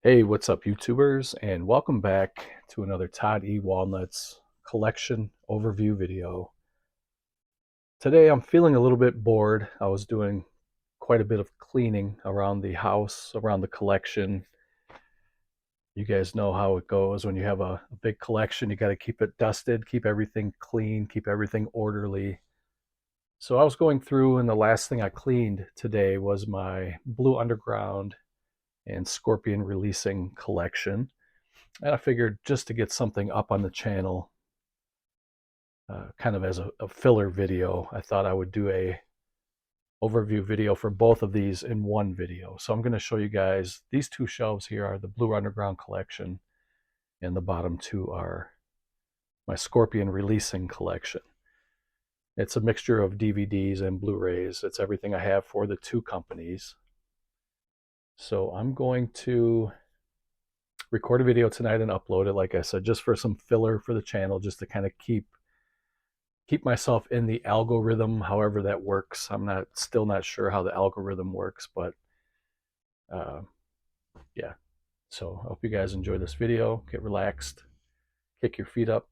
Hey, what's up, YouTubers, and welcome back to another Todd E. Walnuts collection overview video. Today I'm feeling a little bit bored. I was doing quite a bit of cleaning around the house, around the collection. You guys know how it goes when you have a big collection. You got to keep it dusted, keep everything clean, keep everything orderly. So I was going through, and the last thing I cleaned today was my Blue Underground and Scorpion Releasing collection. And I figured just to get something up on the channel, kind of as a filler video, I thought I would do a overview video for both of these in one video. So I'm going to show you guys these two shelves here are the Blue Underground collection, and the bottom two are my Scorpion Releasing collection. It's a mixture of DVDs and Blu-rays. It's everything I have for the two companies. So I'm going to record a video tonight and upload it, like I said, just for some filler for the channel, just to kind of keep myself in the algorithm, however that works. I'm still not sure how the algorithm works, but uh, yeah. So I hope you guys enjoy this video. Get relaxed, kick your feet up,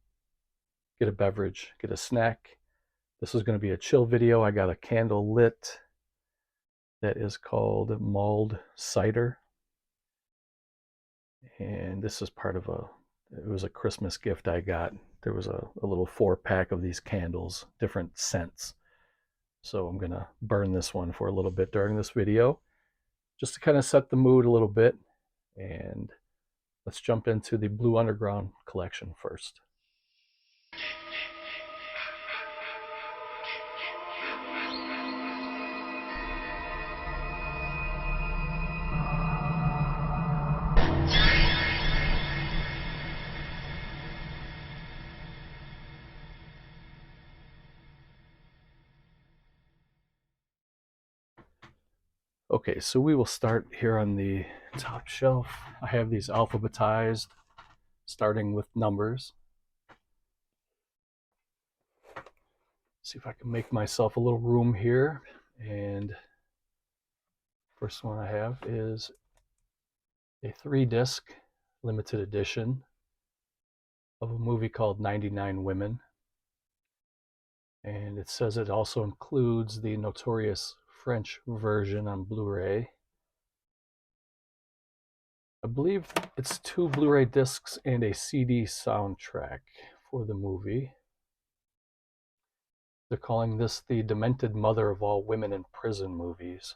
get a beverage, get a snack. This is going to be a chill video. I got a candle lit that is called mulled cider, and this is part of it was a Christmas gift I got. There was a little 4-pack of these candles, different scents. So I'm gonna burn this one for a little bit during this video, just to kind of set the mood a little bit. And let's jump into the Blue Underground collection first. Okay, so we will start here on the top shelf. I have these alphabetized, starting with numbers. See if I can make myself a little room here. And first one I have is a 3-disc limited edition of a movie called 99 Women. And it says it also includes the notorious French version on Blu-ray. I believe it's 2 Blu-ray discs and a CD soundtrack for the movie. They're calling this the demented mother of all women in prison movies.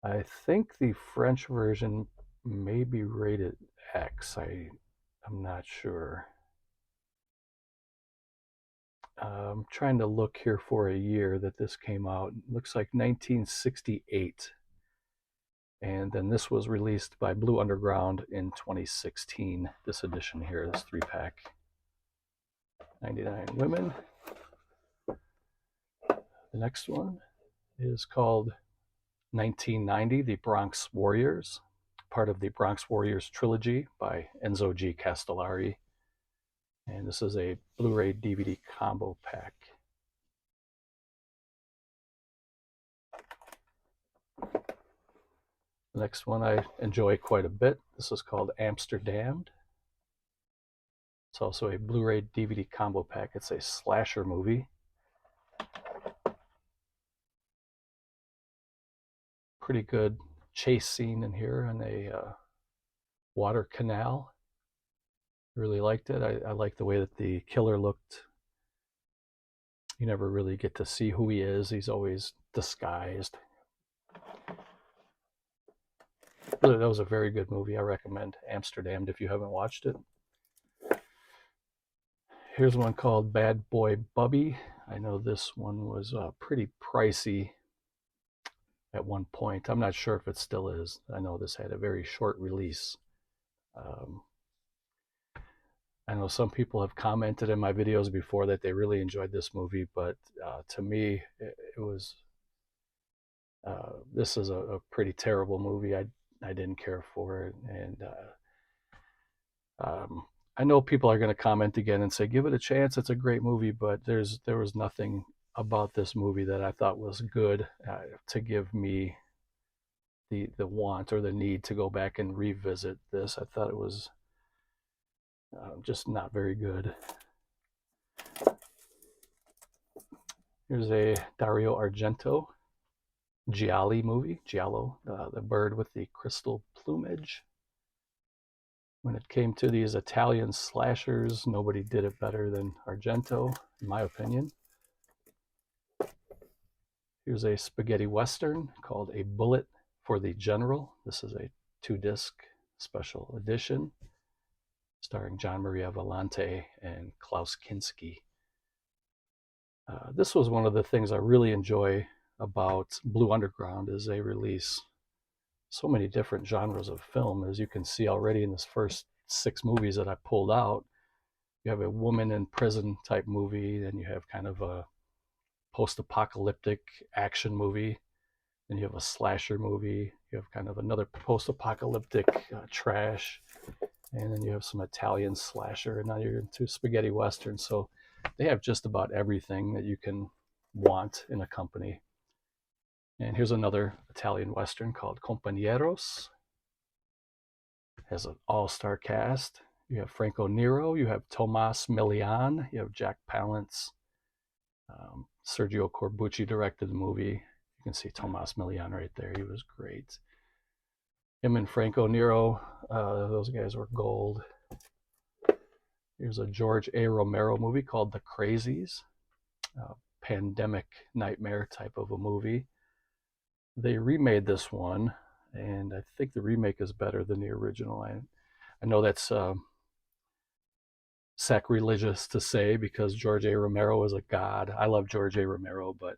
I think the French version may be rated X. I'm not sure. I'm trying to look here for a year that this came out. It looks like 1968. And then this was released by Blue Underground in 2016. This edition here, this 3-pack. 99 Women. The next one is called 1990, The Bronx Warriors, part of the Bronx Warriors trilogy by Enzo G. Castellari. And this is a Blu-ray DVD combo pack. The next one I enjoy quite a bit. This is called Amsterdam. It's also a Blu-ray DVD combo pack. It's a slasher movie. Pretty good chase scene in here in a water canal. Really liked it. I like the way that the killer looked. You never really get to see who he is. He's always disguised. Really, that was a very good movie. I recommend Amsterdam if you haven't watched it. Here's one called Bad Boy Bubby. I know this one was pretty pricey at one point. I'm not sure if it still is. I know this had a very short release. I know some people have commented in my videos before that they really enjoyed this movie, but to me, it was this is a pretty terrible movie. I didn't care for it, and I know people are going to comment again and say, "Give it a chance. It's a great movie," but there was nothing about this movie that I thought was good to give me the want or the need to go back and revisit this. I thought it was just not very good. Here's a Dario Argento Giallo movie. Giallo, the bird with the crystal plumage. When it came to these Italian slashers, nobody did it better than Argento, in my opinion. Here's a spaghetti western called A Bullet for the General. This is a 2-disc special edition starring John Maria Volante and Klaus Kinski. This was one of the things I really enjoy about Blue Underground is they release so many different genres of film. As you can see already in this first 6 movies that I pulled out, you have a woman in prison type movie, then you have kind of a post-apocalyptic action movie, then you have a slasher movie, you have kind of another post-apocalyptic trash, and then you have some Italian slasher, and now you're into spaghetti western. So they have just about everything that you can want in a company. And here's another Italian western called Compañeros. It has an all-star cast. You have Franco Nero, you have Tomas Milian, you have Jack Palance. Sergio Corbucci directed the movie. You can see Tomas Milian right there. He was great. Him and Franco Nero, those guys were gold. Here's a George A. Romero movie called The Crazies, a pandemic nightmare type of a movie. They remade this one, and I think the remake is better than the original. I know that's sacrilegious to say because George A. Romero is a god. I love George A. Romero, but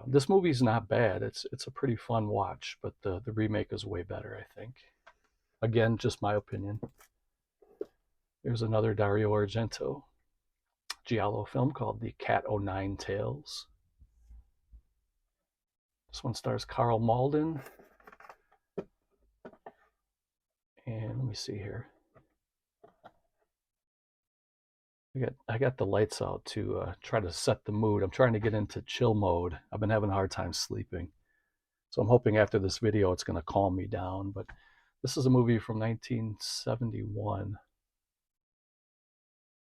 this movie's not bad. It's a pretty fun watch, but the remake is way better, I think. Again, just my opinion. There's another Dario Argento Giallo film called The Cat O' Nine Tails. This one stars Carl Malden. And let me see here. I got the lights out to try to set the mood. I'm trying to get into chill mode. I've been having a hard time sleeping. So I'm hoping after this video it's going to calm me down. But this is a movie from 1971.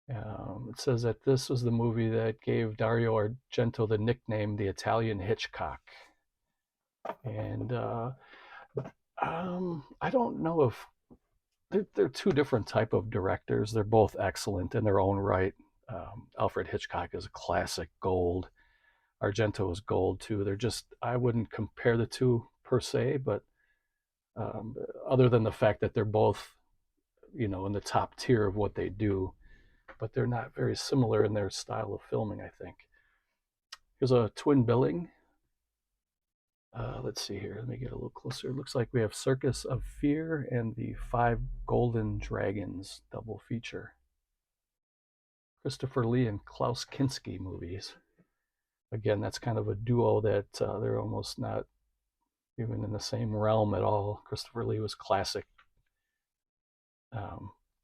It says that this was the movie that gave Dario Argento the nickname the Italian Hitchcock. And I don't know if they're 2 different type of directors. They're both excellent in their own right. Alfred Hitchcock is a classic gold. Argento is gold too. They're just, I wouldn't compare the 2 per se, but other than the fact that they're both, in the top tier of what they do, but they're not very similar in their style of filming, I think. Here's a twin billing. Let's see here. Let me get a little closer. It looks like we have Circus of Fear and the 5 Golden Dragons double feature. Christopher Lee and Klaus Kinski movies. Again, that's kind of a duo that they're almost not even in the same realm at all. Christopher Lee was classic.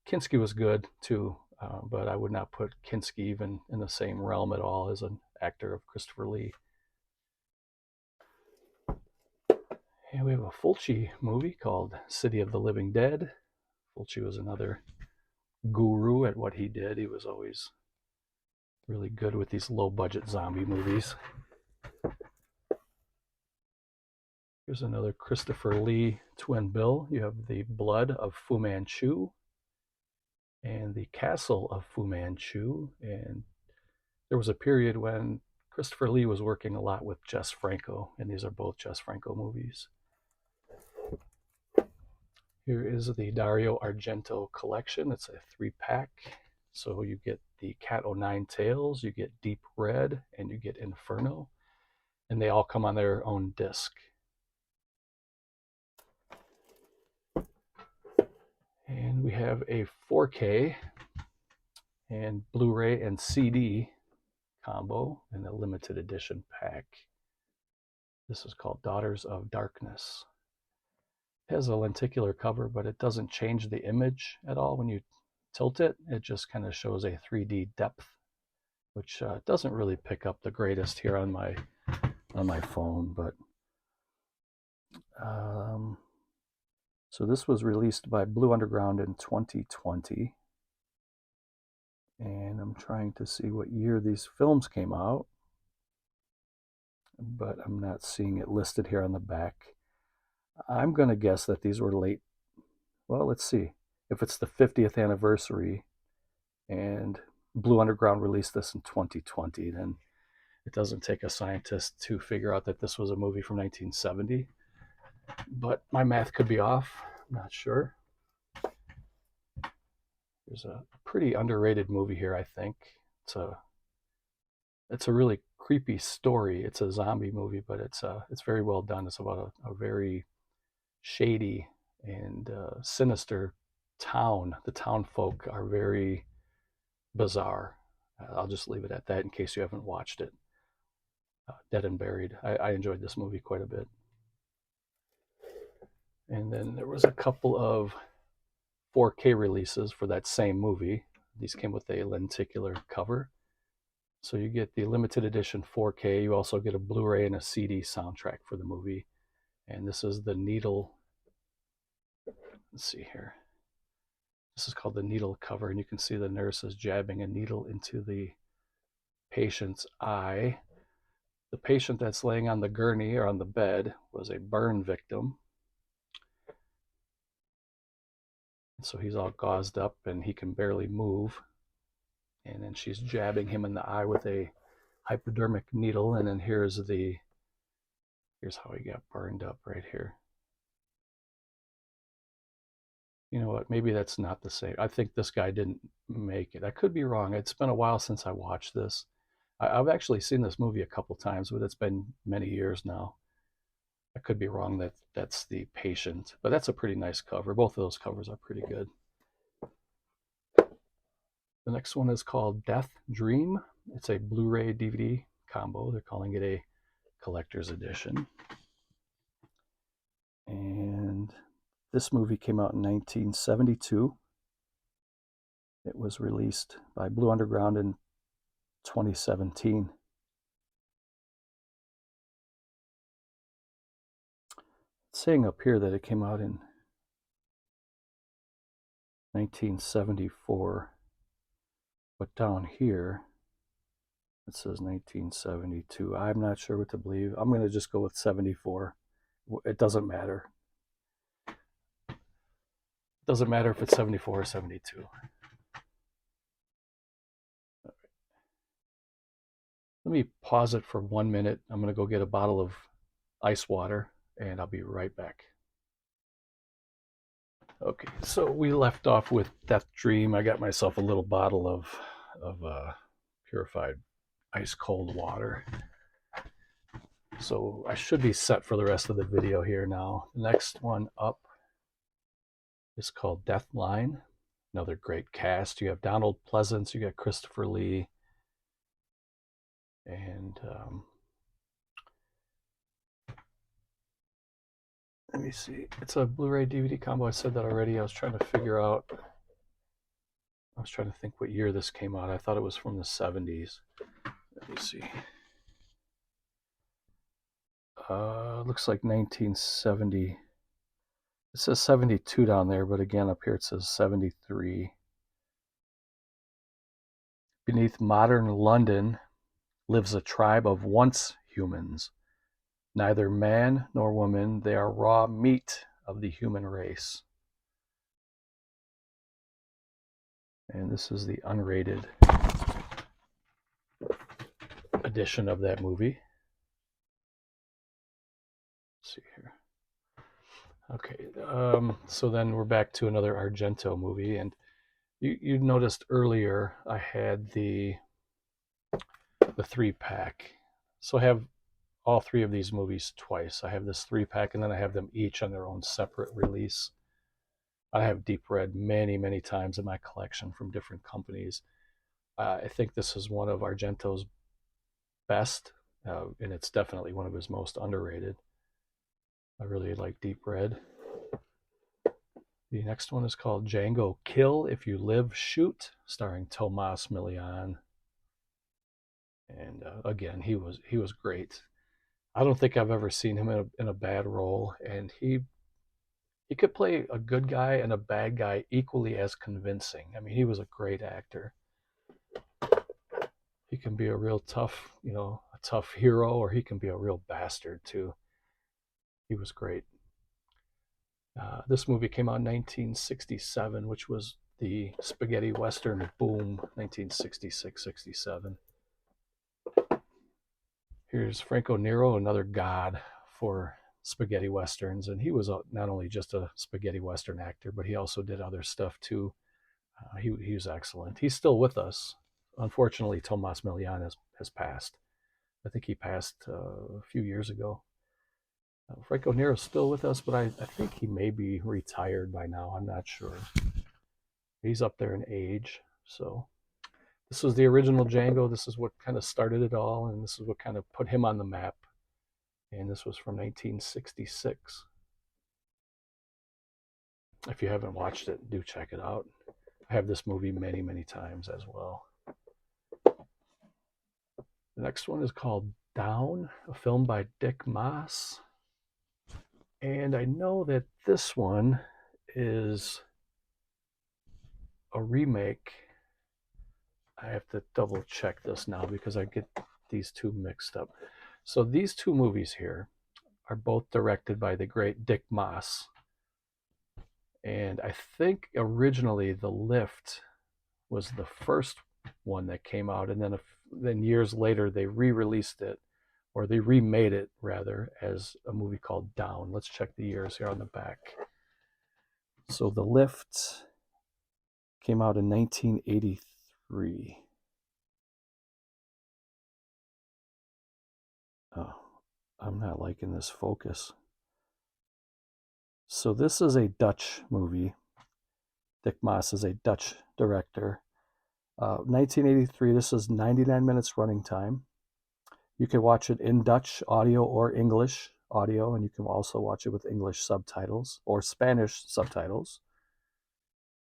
Kinski was good too, but I would not put Kinski even in the same realm at all as an actor of Christopher Lee. And we have a Fulci movie called City of the Living Dead. Fulci was another guru at what he did. He was always really good with these low-budget zombie movies. Here's another Christopher Lee twin bill. You have The Blood of Fu Manchu and The Castle of Fu Manchu. And there was a period when Christopher Lee was working a lot with Jess Franco, and these are both Jess Franco movies. Here is the Dario Argento collection. It's a 3-pack. So you get the Cat O' Nine Tails, you get Deep Red, and you get Inferno. And they all come on their own disc. And we have a 4K and Blu-ray and CD combo in a limited edition pack. This is called Daughters of Darkness. It has a lenticular cover, but it doesn't change the image at all when you tilt it. It just kind of shows a 3D depth, which doesn't really pick up the greatest here on my phone. But Um, so this was released by Blue Underground in 2020. And I'm trying to see what year these films came out, but I'm not seeing it listed here on the back. I'm going to guess that these were late. Well, let's see. If it's the 50th anniversary and Blue Underground released this in 2020, then it doesn't take a scientist to figure out that this was a movie from 1970. But my math could be off. I'm not sure. There's a pretty underrated movie here, I think. It's a really creepy story. It's a zombie movie, but it's very well done. It's about a very shady and sinister town. The town folk are very bizarre. I'll just leave it at that in case you haven't watched it. Dead and Buried. I enjoyed this movie quite a bit. And then there was a couple of 4K releases for that same movie. These came with a lenticular cover. So you get the limited edition 4K. You also get a Blu-ray and a CD soundtrack for the movie. And this is the needle. Let's see here. This is called the needle cover, and you can see the nurse is jabbing a needle into the patient's eye. The patient that's laying on the gurney or on the bed was a burn victim. So he's all gauzed up and he can barely move. And then she's jabbing him in the eye with a hypodermic needle. And then here's how he got burned up right here. You know what? Maybe that's not the same. I think this guy didn't make it. I could be wrong. It's been a while since I watched this. I've actually seen this movie a couple times, but it's been many years now. I could be wrong that that's the patient, but that's a pretty nice cover. Both of those covers are pretty good. The next one is called Death Dream. It's a Blu-ray DVD combo. They're calling it a collector's edition. And this movie came out in 1972. It was released by Blue Underground in 2017. It's saying up here that it came out in 1974, but down here it says 1972. I'm not sure what to believe. I'm going to just go with 74. It doesn't matter. It doesn't matter if it's 74 or 72. Let me pause it for 1 minute. I'm going to go get a bottle of ice water, and I'll be right back. Okay, so we left off with Death Dream. I got myself a little bottle of purified ice cold water. So I should be set for the rest of the video here now. The next one up is called Deathline. Another great cast. You have Donald Pleasance, you got Christopher Lee, and let me see. It's a Blu-ray DVD combo. I said that already. I was trying to think what year this came out. I thought it was from the 70s. Let me see. Looks like 1970. It says 72 down there, but again up here it says 73. Beneath modern London lives a tribe of once humans. Neither man nor woman, they are raw meat of the human race. And this is the unrated edition of that movie. Let's see here. Okay, so then we're back to another Argento movie, and you noticed earlier I had the 3-pack. So I have all three of these movies twice. I have this 3-pack, and then I have them each on their own separate release. I have Deep Red many times in my collection from different companies. I think this is one of Argento's best, and it's definitely one of his most underrated. I really like Deep Red. The next one is called Django Kill If You Live Shoot, starring Tomas Milian. And again, he was great. I don't think I've ever seen him in a bad role, and he could play a good guy and a bad guy equally as convincing. I mean, he was a great actor. He can be a real tough, a tough hero, or he can be a real bastard too. He was great. This movie came out in 1967, which was the spaghetti western boom, 1966, 67. Here's Franco Nero, another god for spaghetti westerns, and he was not only just a spaghetti western actor, but he also did other stuff too. He was excellent. He's still with us. Unfortunately, Tomas Milian has passed. I think he passed a few years ago. Franco Nero's still with us, but I think he may be retired by now. I'm not sure. He's up there in age. So this was the original Django. This is what kind of started it all, and this is what kind of put him on the map. And this was from 1966. If you haven't watched it, do check it out. I have this movie many, many times as well. The next one is called Down, a film by Dick Maas. And I know that this one is a remake. I have to double check this now because I get these two mixed up. So these two movies here are both directed by the great Dick Maas. And I think originally The Lift was the first one that came out, and then years later they re-released it, or they remade it rather, as a movie called Down. Let's check the years here on the back. So The Lift came out in 1983. Oh, I'm not liking this focus. So this is a Dutch movie. Dick Maas is a Dutch director. 1983, this is 99 minutes running time. You can watch it in Dutch audio or English audio, and you can also watch it with English subtitles or Spanish subtitles.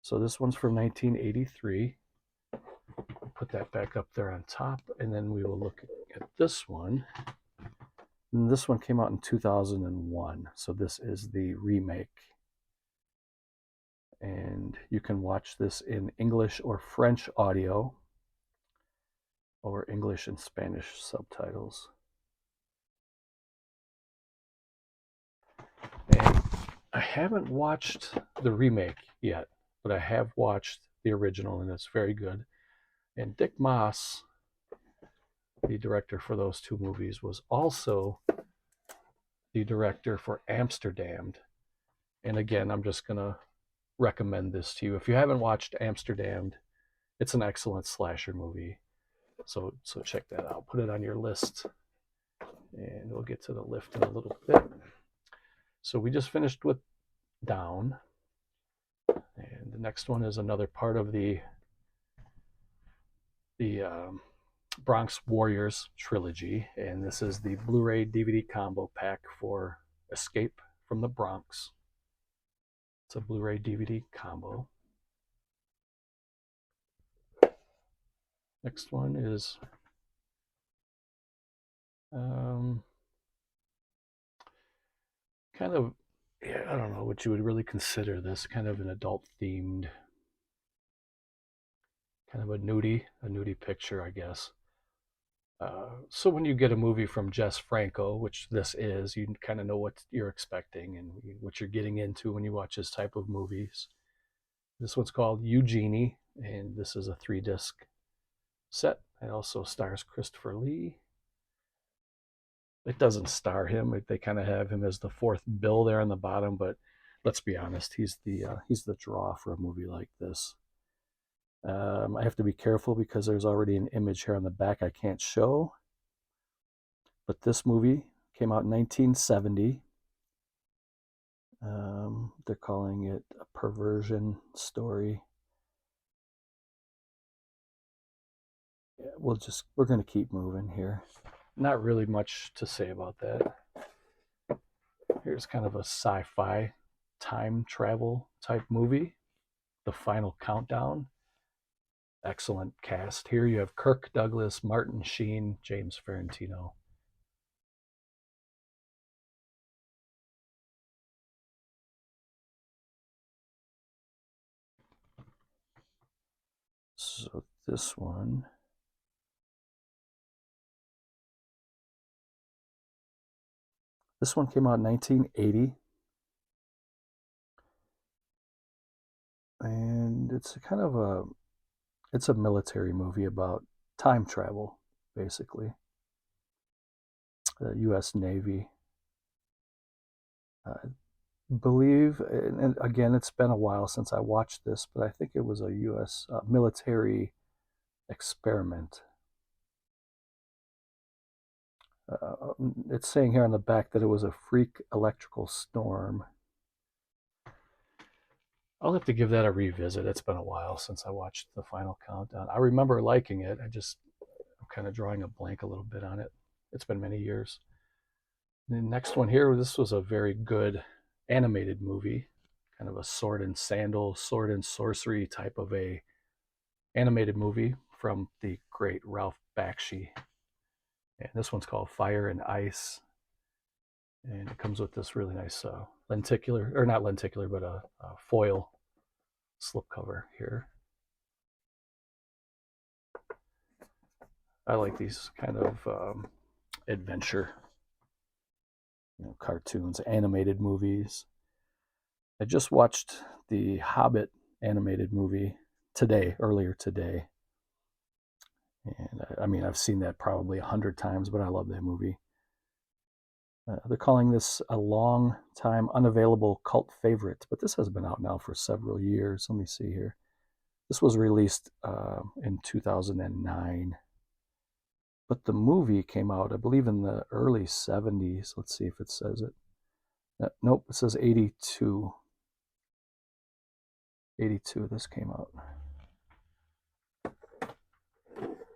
So this one's from 1983. Put that back up there on top, and then we will look at this one. And this one came out in 2001, so this is the remake. And you can watch this in English or French audio, or English and Spanish subtitles. And I haven't watched the remake yet, but I have watched the original, and it's very good. And Dick Maas, the director for those two movies, was also the director for Amsterdam. And again, I'm just going to recommend this to you. If you haven't watched Amsterdam, it's an excellent slasher movie. So check that out. Put it on your list. And we'll get to The Lift in a little bit. So we just finished with Down. And the next one is another part of the Bronx Warriors trilogy. And this is the Blu-ray DVD combo pack for Escape from the Bronx. It's a Blu-ray DVD combo. Next one is kind of, I don't know what you would really consider this, kind of an adult themed, kind of a nudie picture, I guess. So when you get a movie from Jess Franco, which this is, you kind of know what you're expecting and what you're getting into when you watch this type of movies. This one's called Eugenie, and this is a 3-disc set. It also stars Christopher Lee. It doesn't star him. They kind of have him as the fourth bill there on the bottom, but let's be honest, he's the draw for a movie like this. I have to be careful because there's already an image here on the back I can't show. But this movie came out in 1970. They're calling it a perversion story. Yeah, we're going to keep moving here. Not really much to say about that. Here's kind of a sci-fi time travel type movie, The Final Countdown. Excellent cast. Here you have Kirk Douglas, Martin Sheen, James Ferrantino. this one. This one came out in 1980. And it's it's a military movie about time travel, basically. The U.S. Navy. I believe, and again, it's been a while since I watched this, but I think it was a U.S. Military experiment. It's saying here on the back that it was a freak electrical storm. I'll have to give that a revisit. It's been a while since I watched the final countdown. I remember liking it. I'm kind of drawing a blank a little bit on it. It's been many years. The next one here, this was a very good animated movie, kind of a sword and sandal, sword and sorcery type of a animated movie from the great Ralph Bakshi. And this one's called Fire and Ice. And it comes with this really nice lenticular, or not lenticular, but a foil slipcover here. I like these kind of adventure, cartoons, animated movies. I just watched the Hobbit animated movie earlier today. And I mean, I've seen that probably 100 times, but I love that movie. They're calling this a long time unavailable cult favorite, but this has been out now for several years. Let me see here. This was released in 2009, but the movie came out, I believe, in the early 70s. Let's see if it says it. Nope, it says 82. 82, this came out.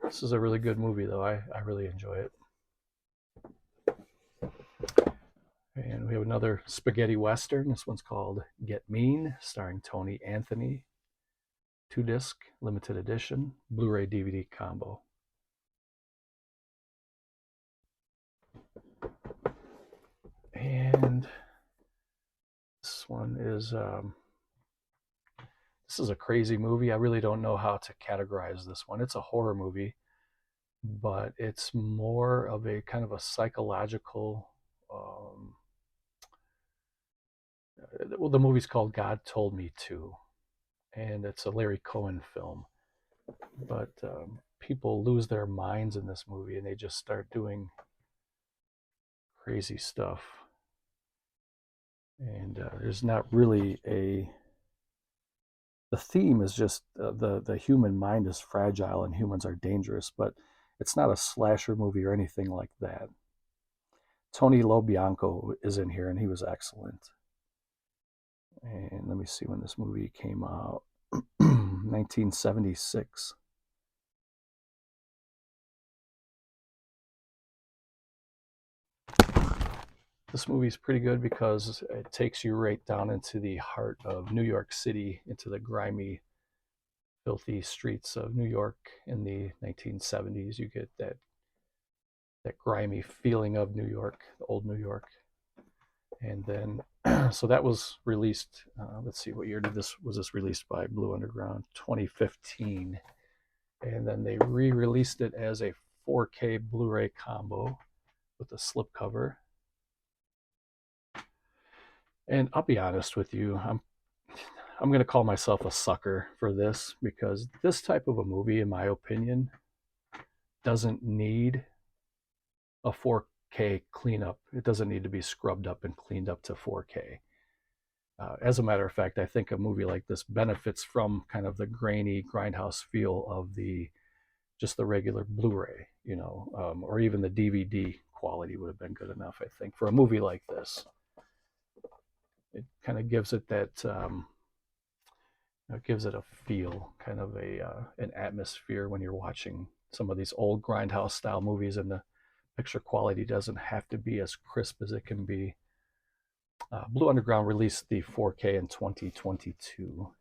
This is a really good movie, though. I really enjoy it. And we have another spaghetti western. This one's called Get Mean, starring Tony Anthony. 2-disc, limited edition, Blu-ray DVD combo. And this one is this is a crazy movie. I really don't know how to categorize this one. It's a horror movie, but it's more of a kind of a psychological. Well, the movie's called God Told Me To, and it's a Larry Cohen film. But people lose their minds in this movie, and they just start doing crazy stuff. And there's not really the theme is just the human mind is fragile and humans are dangerous, but it's not a slasher movie or anything like that. Tony LoBianco is in here, and he was excellent. And let me see when this movie came out. 1976. This movie's pretty good because it takes you right down into the heart of New York City, into the grimy, filthy streets of New York in the 1970s. You get that grimy feeling of New York, the old New York. And then, so that was released. Let's see, what year was this released by Blue Underground? 2015. And then they re-released it as a 4K Blu-ray combo with a slipcover. And I'll be honest with you, I'm going to call myself a sucker for this, because this type of a movie, in my opinion, doesn't need a 4K cleanup. It doesn't need to be scrubbed up and cleaned up to 4K. As a matter of fact, I think a movie like this benefits from kind of the grainy grindhouse feel of just the regular Blu-ray, or even the DVD quality would have been good enough, I think, for a movie like this. It kind of gives it that, it gives it a feel, kind of an atmosphere when you're watching some of these old grindhouse style movies, and the picture quality doesn't have to be as crisp as it can be. Blue Underground released the 4K in 2022.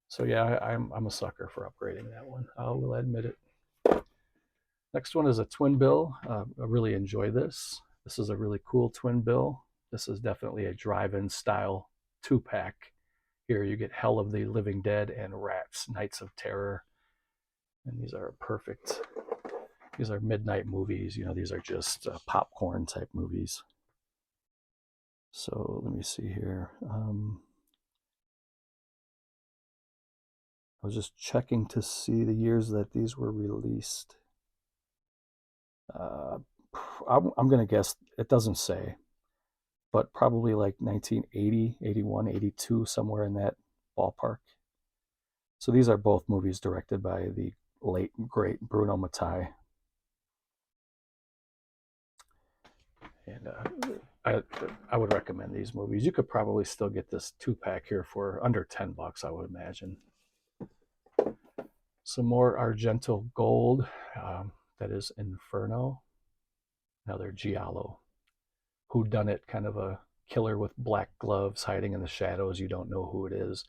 So yeah, I'm a sucker for upgrading that one. I will admit it. Next one is a twin bill. I really enjoy this. This is a really cool twin bill. This is definitely a drive-in style 2-pack. Here you get Hell of the Living Dead and Rats, Nights of Terror. And these are perfect. These are midnight movies. These are just popcorn type movies. So let me see here. I was just checking to see the years that these were released. Uh, I'm going to guess, it doesn't say, but probably like 1980, 81, 82, somewhere in that ballpark. So these are both movies directed by the late, great Bruno Mattei. And I would recommend these movies. You could probably still get this 2-pack here for under $10, I would imagine. Some more Argento Gold. That is Inferno. Another Giallo. Whodunit, kind of a killer with black gloves hiding in the shadows. You don't know who it is.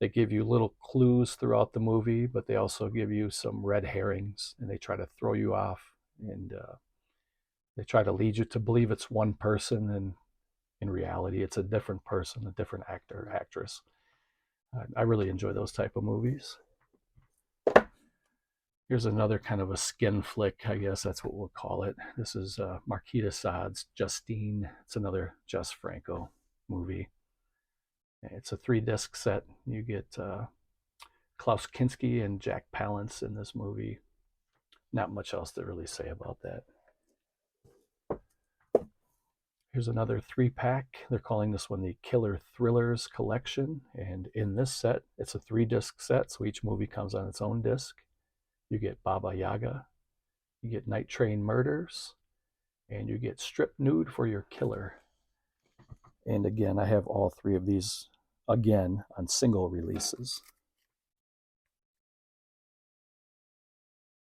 They give you little clues throughout the movie, but they also give you some red herrings, and they try to throw you off, and they try to lead you to believe it's one person, and in reality, it's a different person, a different actor, actress. I really enjoy those type of movies. Here's another kind of a skin flick, I guess that's what we'll call it. This is Marquis de Sade's Justine. It's another Jess Franco movie. It's a 3-disc set. You get Klaus Kinski and Jack Palance in this movie. Not much else to really say about that. Here's another 3-pack. They're calling this one the Killer Thrillers Collection. And in this set, it's a 3-disc set, so each movie comes on its own disc. You get Baba Yaga, you get Night Train Murders, and you get Strip Nude for Your Killer. And again, I have all 3 of these, again, on single releases.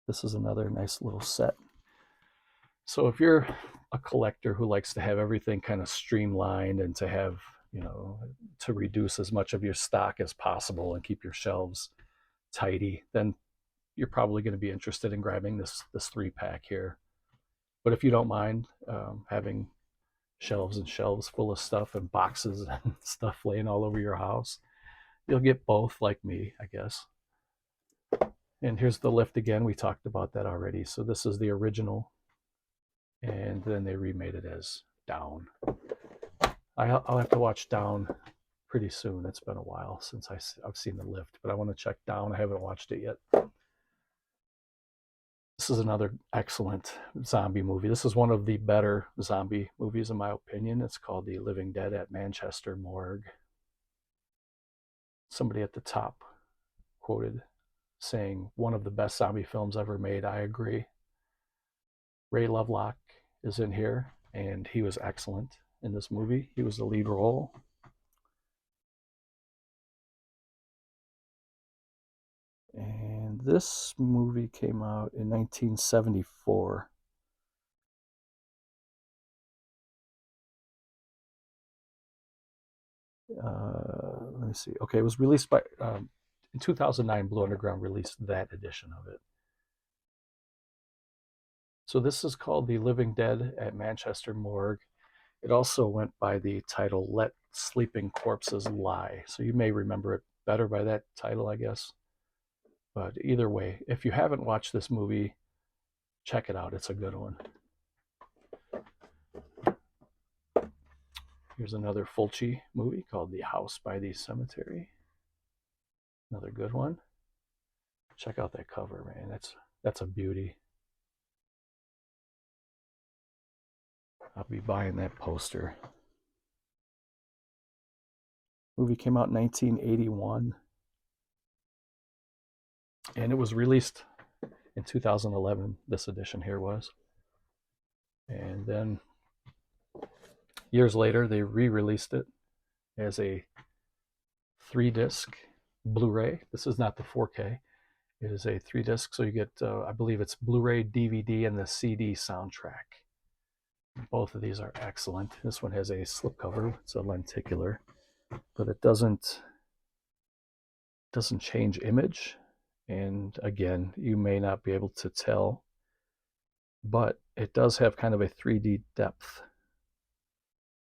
This is another nice little set. So if you're a collector who likes to have everything kind of streamlined and to have, to reduce as much of your stock as possible and keep your shelves tidy, then you're probably going to be interested in grabbing this 3-pack here. But if you don't mind having shelves and shelves full of stuff and boxes and stuff laying all over your house, you'll get both, like me, I guess. And here's the lift again. We talked about that already. So this is the original, and then they remade it as Down. I'll have to watch Down pretty soon. It's been a while since I've seen the lift, but I want to check Down. I haven't watched it yet. This is another excellent zombie movie. This is one of the better zombie movies, in my opinion. It's called The Living Dead at Manchester Morgue. Somebody at the top quoted saying, one of the best zombie films ever made. I agree. Ray Lovelock is in here, and he was excellent in this movie. He was the lead role. And this movie came out in 1974. Let me see. Okay, it was released by, in 2009, Blue Underground released that edition of it. So this is called The Living Dead at Manchester Morgue. It also went by the title Let Sleeping Corpses Lie. So you may remember it better by that title, I guess. But either way, if you haven't watched this movie, check it out. It's a good one. Here's another Fulci movie called The House by the Cemetery. Another good one. Check out that cover, man. That's a beauty. I'll be buying that poster. Movie came out in 1981. And it was released in 2011. This edition here was. And then years later, they re-released it as a 3-disc Blu-ray. This is not the 4K. It is a 3-disc, so you get, I believe it's Blu-ray, DVD, and the CD soundtrack. Both of these are excellent. This one has a slipcover. It's a lenticular, but it doesn't change image. And again, you may not be able to tell, but it does have kind of a 3D depth.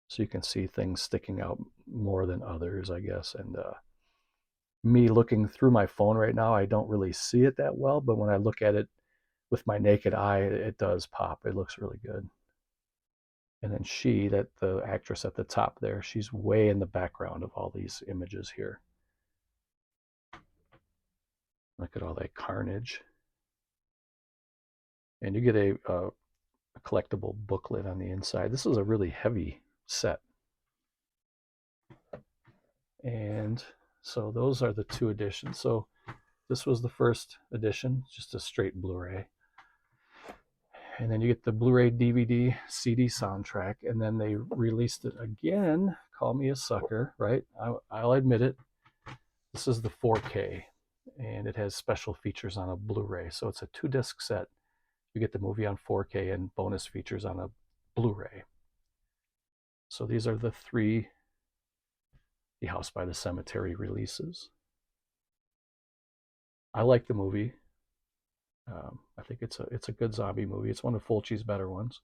So you can see things sticking out more than others, I guess. And me looking through my phone right now, I don't really see it that well, but when I look at it with my naked eye, it does pop. It looks really good. And then the actress at the top there, she's way in the background of all these images here. Look at all that carnage. And you get a collectible booklet on the inside. This is a really heavy set. And so those are the two editions. So this was the first edition, just a straight Blu-ray. And then you get the Blu-ray, DVD, CD soundtrack, and then they released it again. Call me a sucker, right? I'll admit it. This is the 4K, and it has special features on a Blu-ray. So it's a 2-disc set. You get the movie on 4K and bonus features on a Blu-ray. So these are the 3 The House by the Cemetery releases. I like the movie. I think it's a good zombie movie. It's one of Fulci's better ones.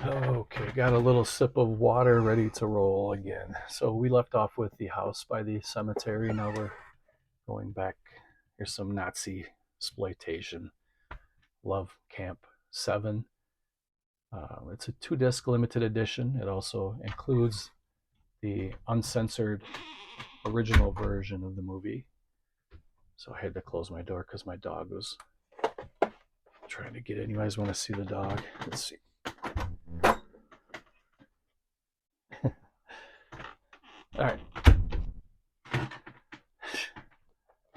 Okay, got a little sip of water ready to roll again. So we left off with The House by the Cemetery. Now we're going back. Here's some Nazi exploitation. Love Camp 7. It's a 2-disc limited edition. It also includes the uncensored original version of the movie. So I had to close my door because my dog was trying to get in. You guys want to see the dog? Let's see. All right.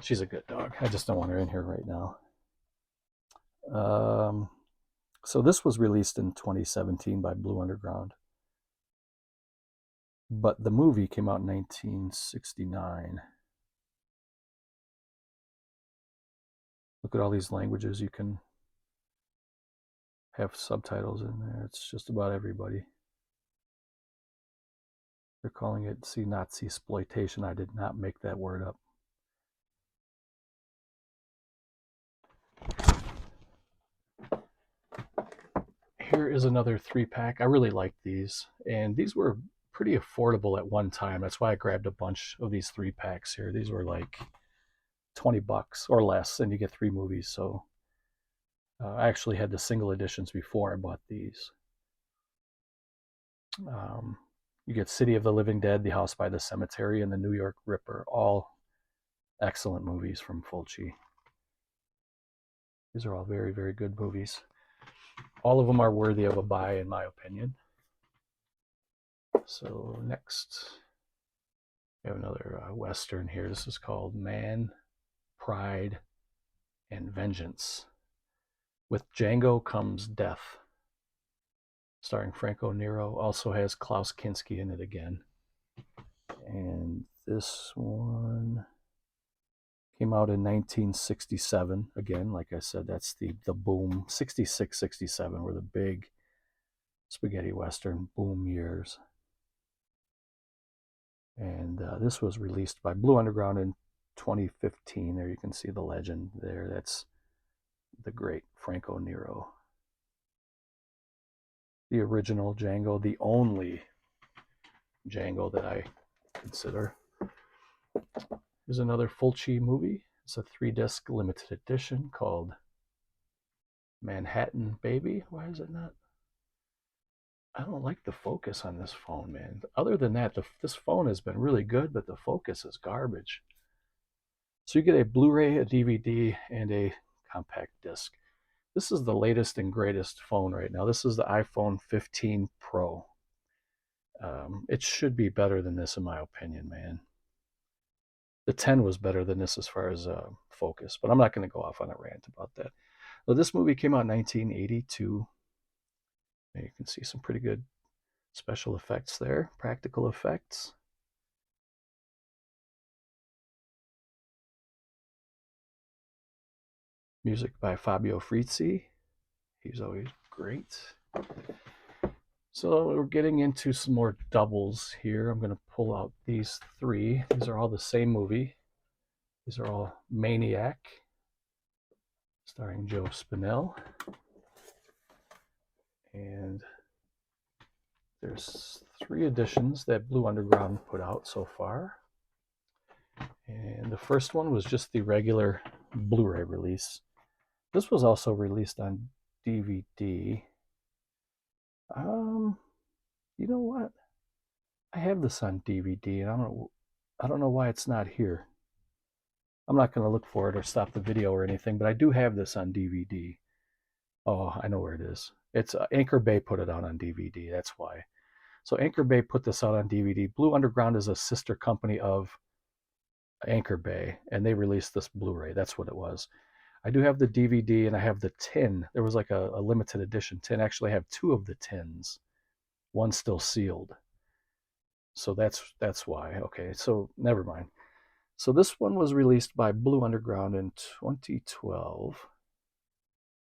She's a good dog. I just don't want her in here right now. So this was released in 2017 by Blue Underground. But the movie came out in 1969. Look at all these languages. You can have subtitles in there. It's just about everybody. They're calling it, see, Nazi exploitation. I did not make that word up. Here is another 3-pack. I really like these, and these were pretty affordable at one time. That's why I grabbed a bunch of these 3-packs here. These were like $20 or less, and you get 3 movies. So I actually had the single editions before I bought these. You get City of the Living Dead, The House by the Cemetery, and The New York Ripper. All excellent movies from Fulci. These are all very, very good movies. All of them are worthy of a buy, in my opinion. So next, we have another Western here. This is called Man, Pride, and Vengeance. With Django Comes Death. Starring Franco Nero. Also has Klaus Kinski in it again. And this one came out in 1967. Again, like I said, that's the boom. 66, 67 were the big spaghetti Western boom years. And this was released by Blue Underground in 2015. There you can see the legend there. That's the great Franco Nero. The original Django, the only Django that I consider. Here's another Fulci movie. It's a 3-disc limited edition called Manhattan Baby. Why is it not? I don't like the focus on this phone, man. Other than that, this phone has been really good, but the focus is garbage. So you get a Blu-ray, a DVD, and a compact disc. This is the latest and greatest phone right now. This is the iPhone 15 Pro. It should be better than this, in my opinion, man. The 10 was better than this as far as focus, but I'm not going to go off on a rant about that. So this movie came out in 1982. And you can see some pretty good special effects there, practical effects. Music by Fabio Frizzi. He's always great. So we're getting into some more doubles here. I'm going to pull out these 3. These are all the same movie. These are all Maniac, starring Joe Spinell. And there's 3 editions that Blue Underground put out so far. And the first one was just the regular Blu-ray release. This was also released on DVD. Um, you know what? I have this on DVD, and I don't know why it's not here. I'm not going to look for it or stop the video or anything, but I do have this on DVD. Oh, I know where it is. It's Anchor Bay put it out on DVD. That's why. So Anchor Bay put this out on DVD. Blue Underground is a sister company of Anchor Bay, and they released this Blu-ray. That's what it was. I do have the DVD, and I have the tin. There was like a limited edition tin. Actually, I have two of the tins. One's still sealed. So that's why. Okay, so never mind. So this one was released by Blue Underground in 2012.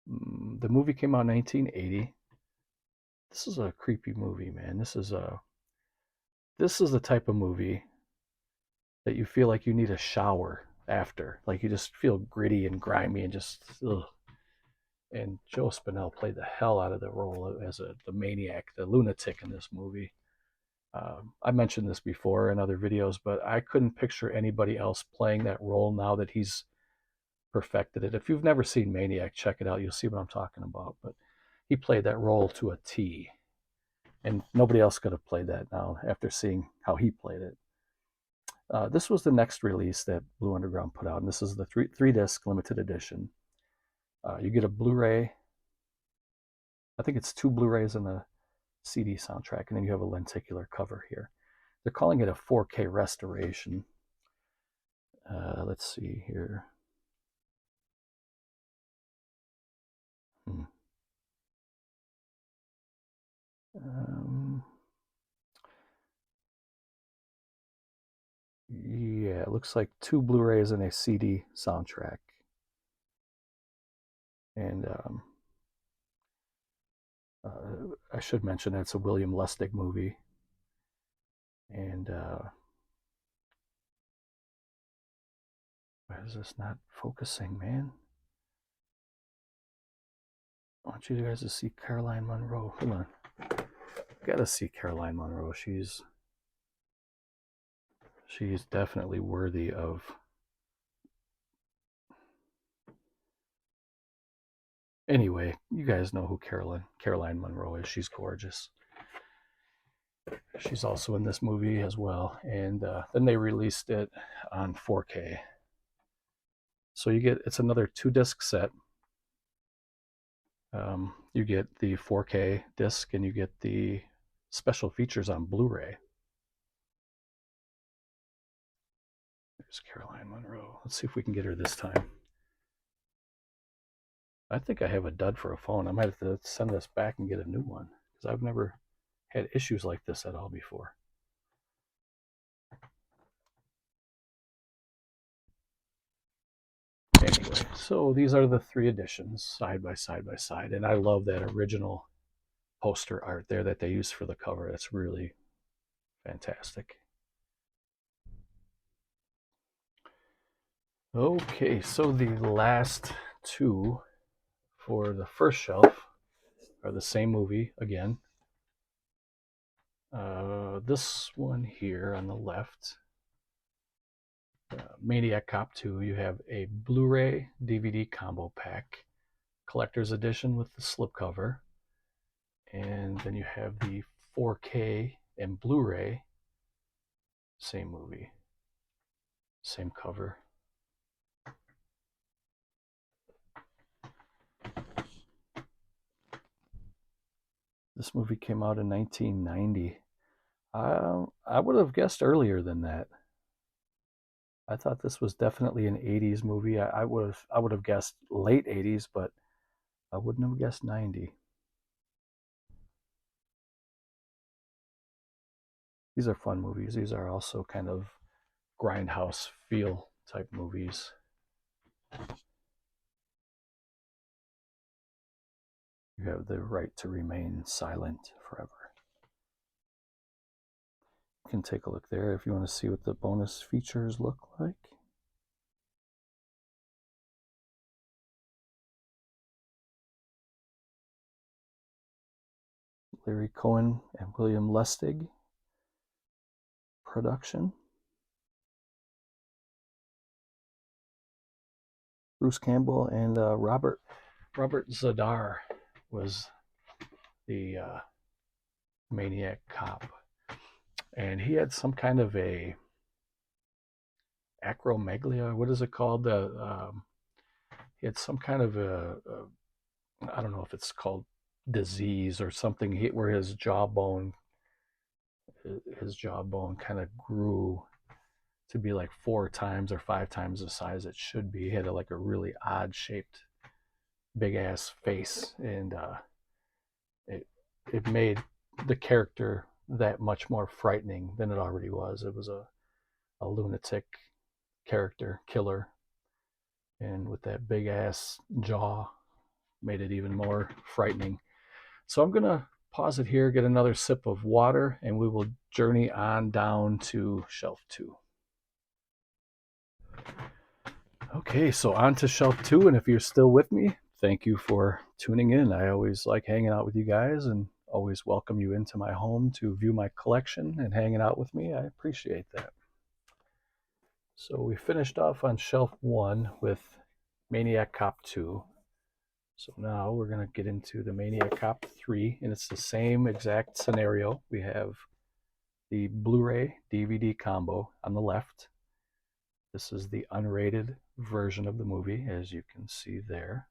The movie came out in 1980. This is a creepy movie, man. This is the type of movie that you feel like you need a shower after. Like you just feel gritty and grimy and just ugh. And Joe Spinell played the hell out of the role as the maniac, the lunatic in this movie. I mentioned this before in other videos, but I couldn't picture anybody else playing that role now that he's perfected it. If you've never seen Maniac, check it out. You'll see what I'm talking about. But he played that role to a T, and nobody else could have played that now after seeing how he played it. This was the next release that Blue Underground put out, and this is the three disc limited edition. You get a Blu-ray. I think it's two Blu-rays and a CD soundtrack, and then you have a lenticular cover here. They're calling it a 4K restoration. Let's see here. Yeah, it looks like two Blu-rays and a CD soundtrack. And I should mention that it's a William Lustig movie. And why is this not focusing, man? I want you guys to see Caroline Munro. Hold on. Gotta see Caroline Munro. She's definitely worthy of. Anyway, you guys know who Caroline Munro is. She's gorgeous. She's also in this movie as well. And then they released it on 4K. So it's another 2-disc set. You get the 4K disc and you get the special features on Blu-ray. There's Caroline Munro. Let's see if we can get her this time. I think I have a dud for a phone. I might have to send this back and get a new one because I've never had issues like this at all before. Anyway, so these are the 3 editions side by side, and I love that original poster art there that they used for the cover. That's really fantastic. Okay, so the last 2 for the first shelf are the same movie again. This one here on the left, Maniac Cop 2, you have a Blu-ray DVD combo pack, collector's edition with the slipcover, and then you have the 4K and Blu-ray, same movie, same cover. This movie came out in 1990. I would have guessed earlier than that. I thought this was definitely an 80s movie. I would have guessed late 80s, but I wouldn't have guessed 90. These are fun movies. These are also kind of grindhouse feel type movies. You have the right to remain silent forever. You can take a look there if you want to see what the bonus features look like. Larry Cohen and William Lustig production. Bruce Campbell and Robert Zadar was the maniac cop, and he had some kind of a acromegalia. What is it called? He had some kind of I don't know if it's called disease or something, where his jawbone kind of grew to be like 4 times or 5 times the size it should be. He had like a really odd shaped big ass face, and it it made the character that much more frightening than it already was. It was a lunatic character killer, and with that big ass jaw, made it even more frightening. So I'm gonna pause it here, get another sip of water, and we will journey on down to shelf 2. Okay, so on to shelf 2, and if you're still with me, thank you for tuning in. I always like hanging out with you guys and always welcome you into my home to view my collection and hanging out with me. I appreciate that. So we finished off on shelf 1 with Maniac Cop 2. So now we're going to get into the Maniac Cop 3, and it's the same exact scenario. We have the Blu-ray DVD combo on the left. This is the unrated version of the movie, as you can see there.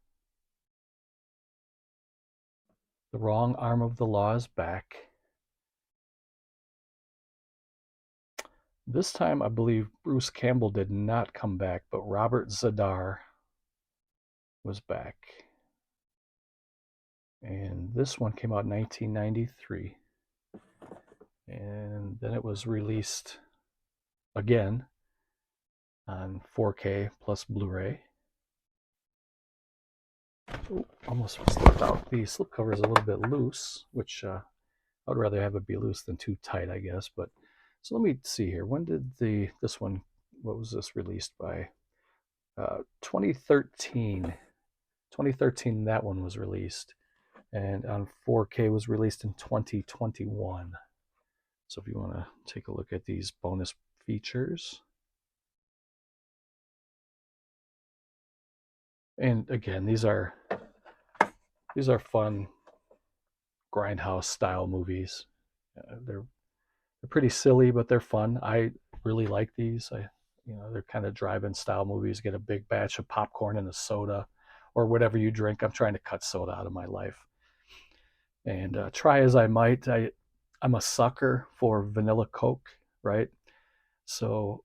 The wrong arm of the law is back. This time, I believe Bruce Campbell did not come back, but Robert Zadar was back. And this one came out in 1993. And then it was released again on 4K plus Blu-ray. Oh, almost slipped out. The slipcover is a little bit loose, which I would rather have it be loose than too tight, I guess. But so let me see here. When did this one? What was this released by? 2013. 2013. That one was released, and on 4K was released in 2021. So if you want to take a look at these bonus features. And again, these are fun grindhouse style movies. They're pretty silly, but they're fun. I really like these. They're kind of drive-in style movies. Get a big batch of popcorn and a soda, or whatever you drink. I'm trying to cut soda out of my life. And try as I might, I'm a sucker for vanilla Coke, right? So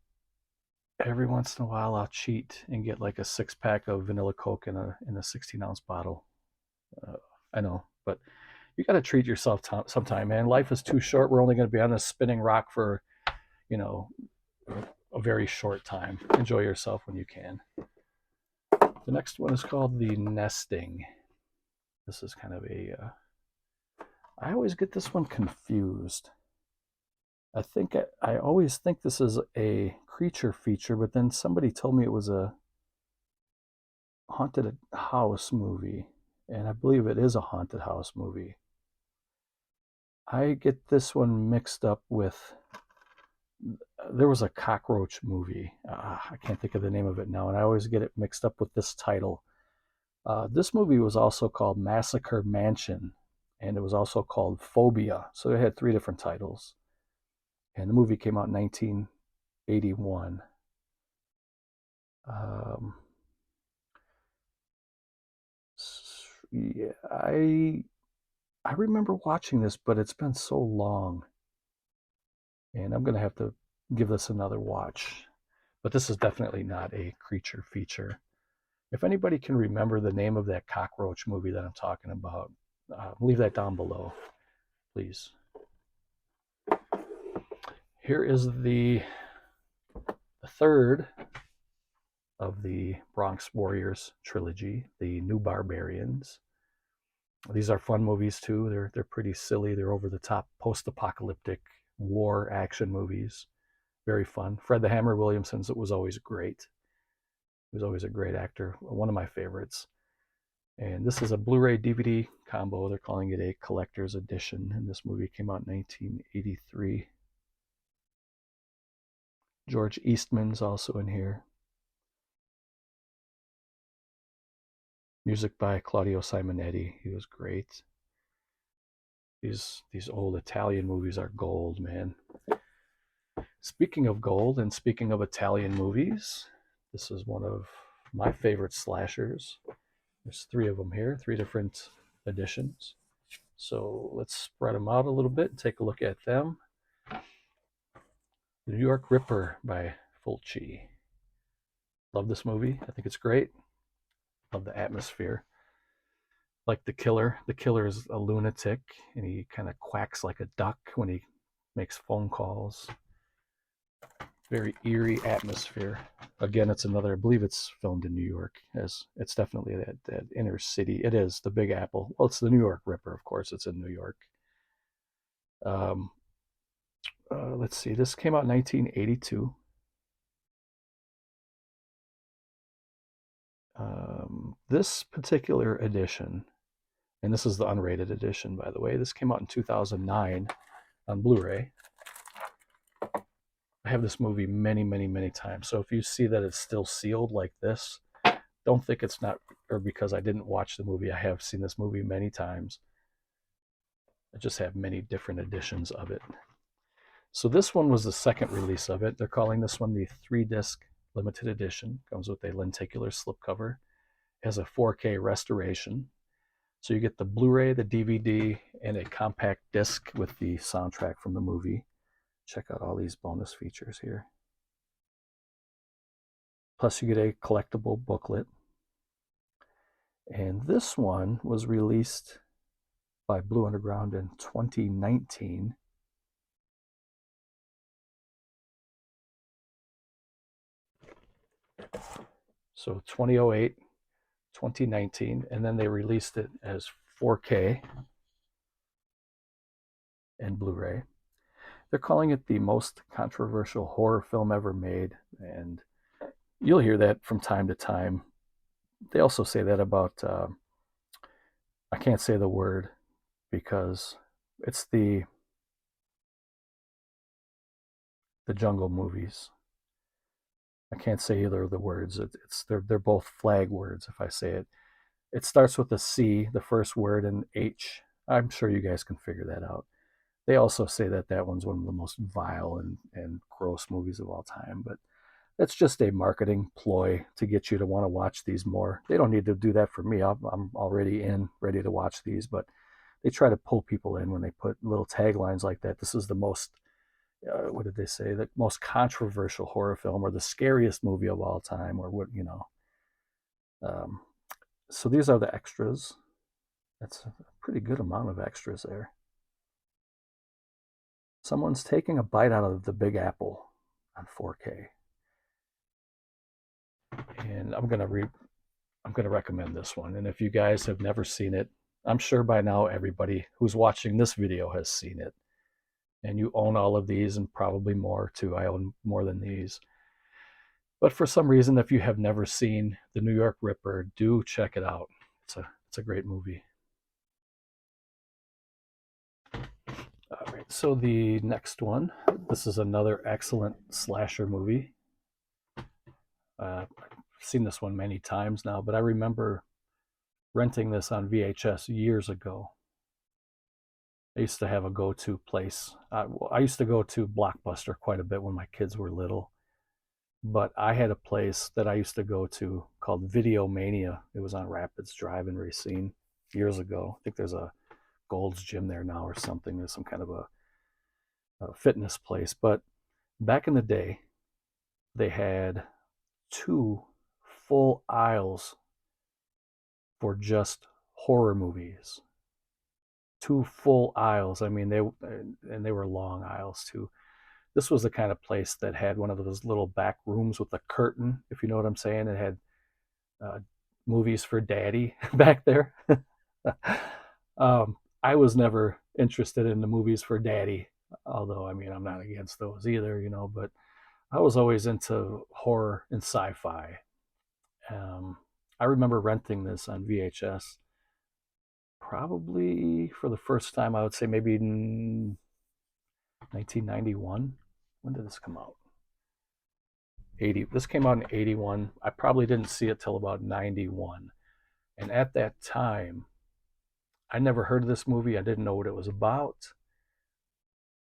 every once in a while I'll cheat and get like a 6-pack of vanilla Coke in a 16-ounce bottle. I know, but you got to treat yourself sometime, man. Life is too short. We're only going to be on a spinning rock for, a very short time. Enjoy yourself when you can. The next one is called The Nesting. This is kind of I always get this one confused. I always think this is a creature feature, but then somebody told me it was a haunted house movie, and I believe it is a haunted house movie. I get this one mixed up with, there was a cockroach movie. I can't think of the name of it now, and I always get it mixed up with this title. This movie was also called Massacre Mansion, and it was also called Phobia. So it had 3 different titles. And the movie came out in 1981. Yeah, I remember watching this, but it's been so long. And I'm going to have to give this another watch. But this is definitely not a creature feature. If anybody can remember the name of that cockroach movie that I'm talking about, leave that down below, please. Here is the third of the Bronx Warriors trilogy, The New Barbarians. These are fun movies too. They're pretty silly. They're over the top, post-apocalyptic war action movies. Very fun. Fred the Hammer Williamson was always great. He was always a great actor. One of my favorites. And this is a Blu-ray DVD combo. They're calling it a collector's edition. And this movie came out in 1983. George Eastman's also in here. Music by Claudio Simonetti. He was great. These old Italian movies are gold, man. Speaking of gold and speaking of Italian movies, this is one of my favorite slashers. There's three of them here, three different editions. So let's spread them out a little bit and take a look at them. The New York Ripper by Fulci. Love this movie. I think it's great. Love the atmosphere. Like the killer. The killer is a lunatic and he kind of quacks like a duck when he makes phone calls. Very eerie atmosphere. Again, it's another, I believe it's filmed in New York. As it's definitely that inner city. It is the Big Apple. Well, it's the New York Ripper, of course. It's in New York. Um, let's see. This came out in 1982. This particular edition, and this is the unrated edition, by the way. This came out in 2009 on Blu-ray. I have this movie many, many, many times. So if you see that it's still sealed like this, don't think it's not, or because I didn't watch the movie. I have seen this movie many times. I just have many different editions of it. So this one was the second release of it. They're calling this one the 3-disc limited edition. Comes with a lenticular slipcover. It has a 4K restoration. So you get the Blu-ray, the DVD, and a compact disc with the soundtrack from the movie. Check out all these bonus features here. Plus you get a collectible booklet. And this one was released by Blue Underground in 2019. So 2008, 2019, and then they released it as 4K and Blu-ray. They're calling it the most controversial horror film ever made, and you'll hear that from time to time. They also say that about, I can't say the word because it's the Jungle movies. I can't say either of the words. They're both flag words if I say it. It starts with a C, the first word, and H. I'm sure you guys can figure that out. They also say that that one's one of the most vile and gross movies of all time, but it's just a marketing ploy to get you to want to watch these more. They don't need to do that for me. I'm already in, ready to watch these, but they try to pull people in when they put little taglines like that. This is the most, what did they say? The most controversial horror film or the scariest movie of all time or what, you know. So these are the extras. That's a pretty good amount of extras there. Someone's taking a bite out of the Big Apple on 4K. And I'm gonna recommend this one. And if you guys have never seen it, I'm sure by now everybody who's watching this video has seen it. And you own all of these and probably more too. I own more than these. But for some reason, if you have never seen The New York Ripper, do check it out. It's a great movie. All right, so the next one, this is another excellent slasher movie. I've seen this one many times now, but I remember renting this on VHS years ago. I used to have a go-to place. I used to go to Blockbuster quite a bit when my kids were little, but I had a place that I used to go to called Video Mania. It was on Rapids Drive in Racine years ago. I think there's a Gold's Gym there now or something. There's some kind of a fitness place. But back in the day, they had 2 full aisles for just horror movies. 2 full aisles. I mean, they were long aisles too. This was the kind of place that had one of those little back rooms with a curtain, if you know what I'm saying. It had movies for daddy back there. I was never interested in the movies for daddy, although I mean I'm not against those either, you know. But I was always into horror and sci-fi. I remember renting this on VHS probably for the first time. I would say maybe in 1991. When did this come out? 80. This came out in 81. I probably didn't see it till about 91. And at that time, I never heard of this movie. I didn't know what it was about.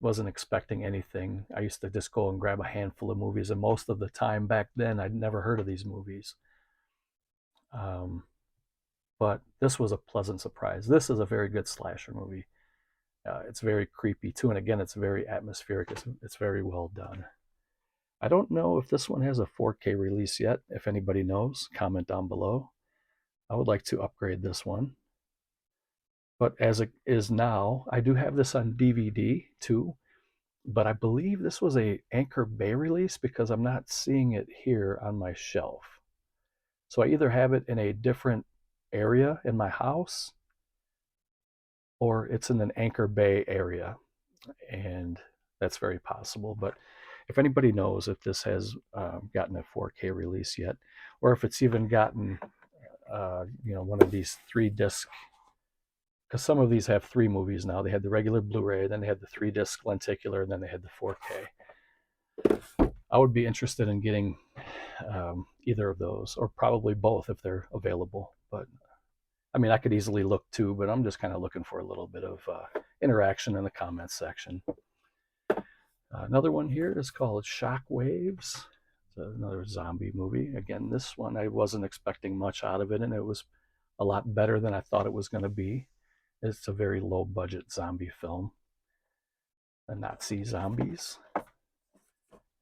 Wasn't expecting anything. I used to just go and grab a handful of movies, and most of the time back then, I'd never heard of these movies. Um, but this was a pleasant surprise. This is a very good slasher movie. It's very creepy too, and again, it's very atmospheric. It's very well done. I don't know if this one has a 4K release yet. If anybody knows, comment down below. I would like to upgrade this one. But as it is now, I do have this on DVD too, but I believe this was a Anchor Bay release because I'm not seeing it here on my shelf. So I either have it in a different area in my house or it's in an Anchor Bay area, and that's very possible. But if anybody knows if this has gotten a 4K release yet, or if it's even gotten one of these 3-disc, because some of these have 3 movies now. They had the regular Blu-ray, then they had the 3-disc lenticular, and then they had the 4K. I would be interested in getting either of those, or probably both if they're available. But I mean, I could easily look too, but I'm just kind of looking for a little bit of interaction in the comments section. Another one here is called Shockwaves. It's another zombie movie. Again, this one I wasn't expecting much out of it, and it was a lot better than I thought it was going to be. It's a very low budget zombie film. The Nazi zombies.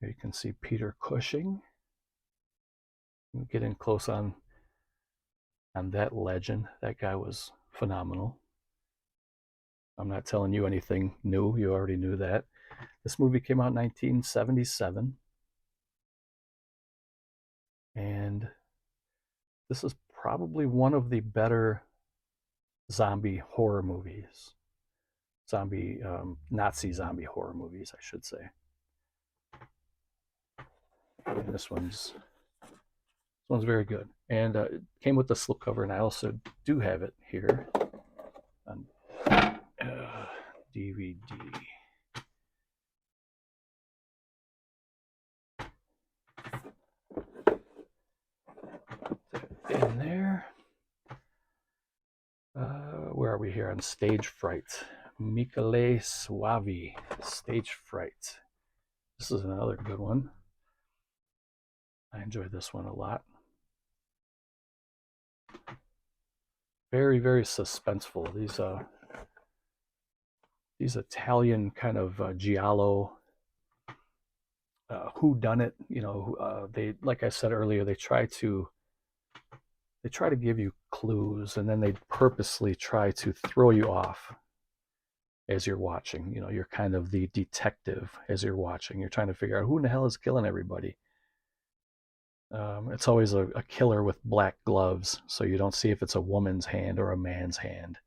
Here you can see Peter Cushing. Get in close on that legend. That guy was phenomenal. I'm not telling you anything new. You already knew that. This movie came out in 1977. And this is probably one of the better zombie horror movies. Nazi zombie horror movies, I should say. And this one's very good. And it came with the slipcover, and I also do have it here on DVD. In there. Where are we here on Stage Fright? Michele Soavi, Stage Fright. This is another good one. I enjoyed this one a lot. Very, very suspenseful. These Italian kind of Giallo whodunit. They, like I said earlier, they try to give you clues, and then they purposely try to throw you off as you're watching. You're kind of the detective as you're watching. You're trying to figure out who in the hell is killing everybody. It's always a killer with black gloves, so you don't see if it's a woman's hand or a man's hand.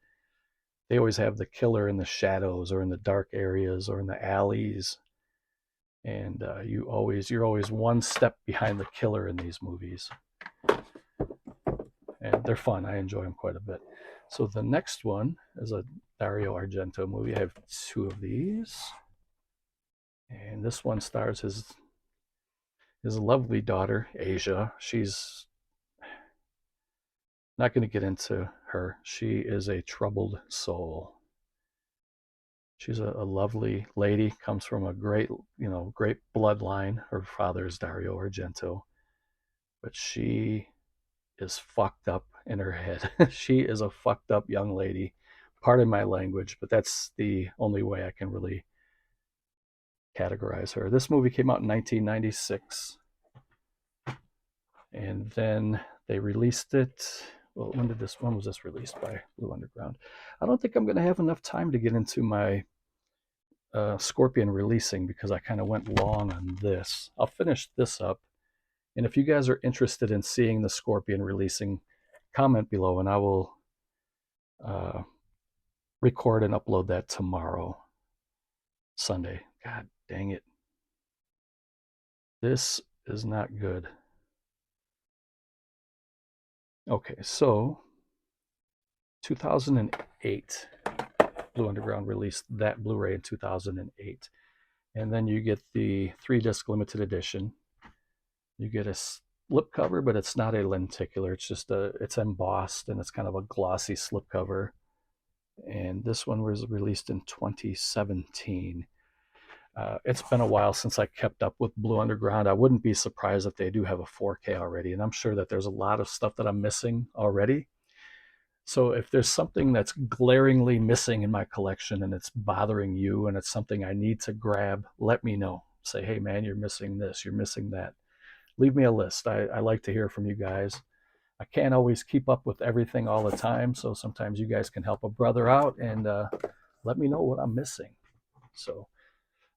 They always have the killer in the shadows or in the dark areas or in the alleys, and you're always one step behind the killer in these movies. And they're fun. I enjoy them quite a bit. So the next one is a Dario Argento movie. I have 2 of these, and this one stars his lovely daughter, Asia. She's not going to get into her. She is a troubled soul. She's a lovely lady, comes from a great bloodline. Her father is Dario Argento, but she is fucked up in her head. She is a fucked up young lady. Pardon my language, but that's the only way I can really categorize her. This movie came out in 1996. And then they released it. Well, when was this released by Blue Underground? I don't think I'm going to have enough time to get into my Scorpion releasing because I kind of went long on this. I'll finish this up. And if you guys are interested in seeing the Scorpion releasing, comment below and I will record and upload that tomorrow, Sunday. God dang it. This is not good. Okay, so 2008, Blue Underground released that Blu-ray in 2008. And then you get the 3-disc limited edition. You get slipcover, but it's not a lenticular. It's embossed and it's kind of a glossy slipcover. And this one was released in 2017. It's been a while since I kept up with Blue Underground. I wouldn't be surprised if they do have a 4K already, and I'm sure that there's a lot of stuff that I'm missing already. So if there's something that's glaringly missing in my collection and it's bothering you and it's something I need to grab, let me know. Say, hey man, you're missing this, you're missing that. Leave me a list. I like to hear from you guys. I can't always keep up with everything all the time, so sometimes you guys can help a brother out and let me know what I'm missing. So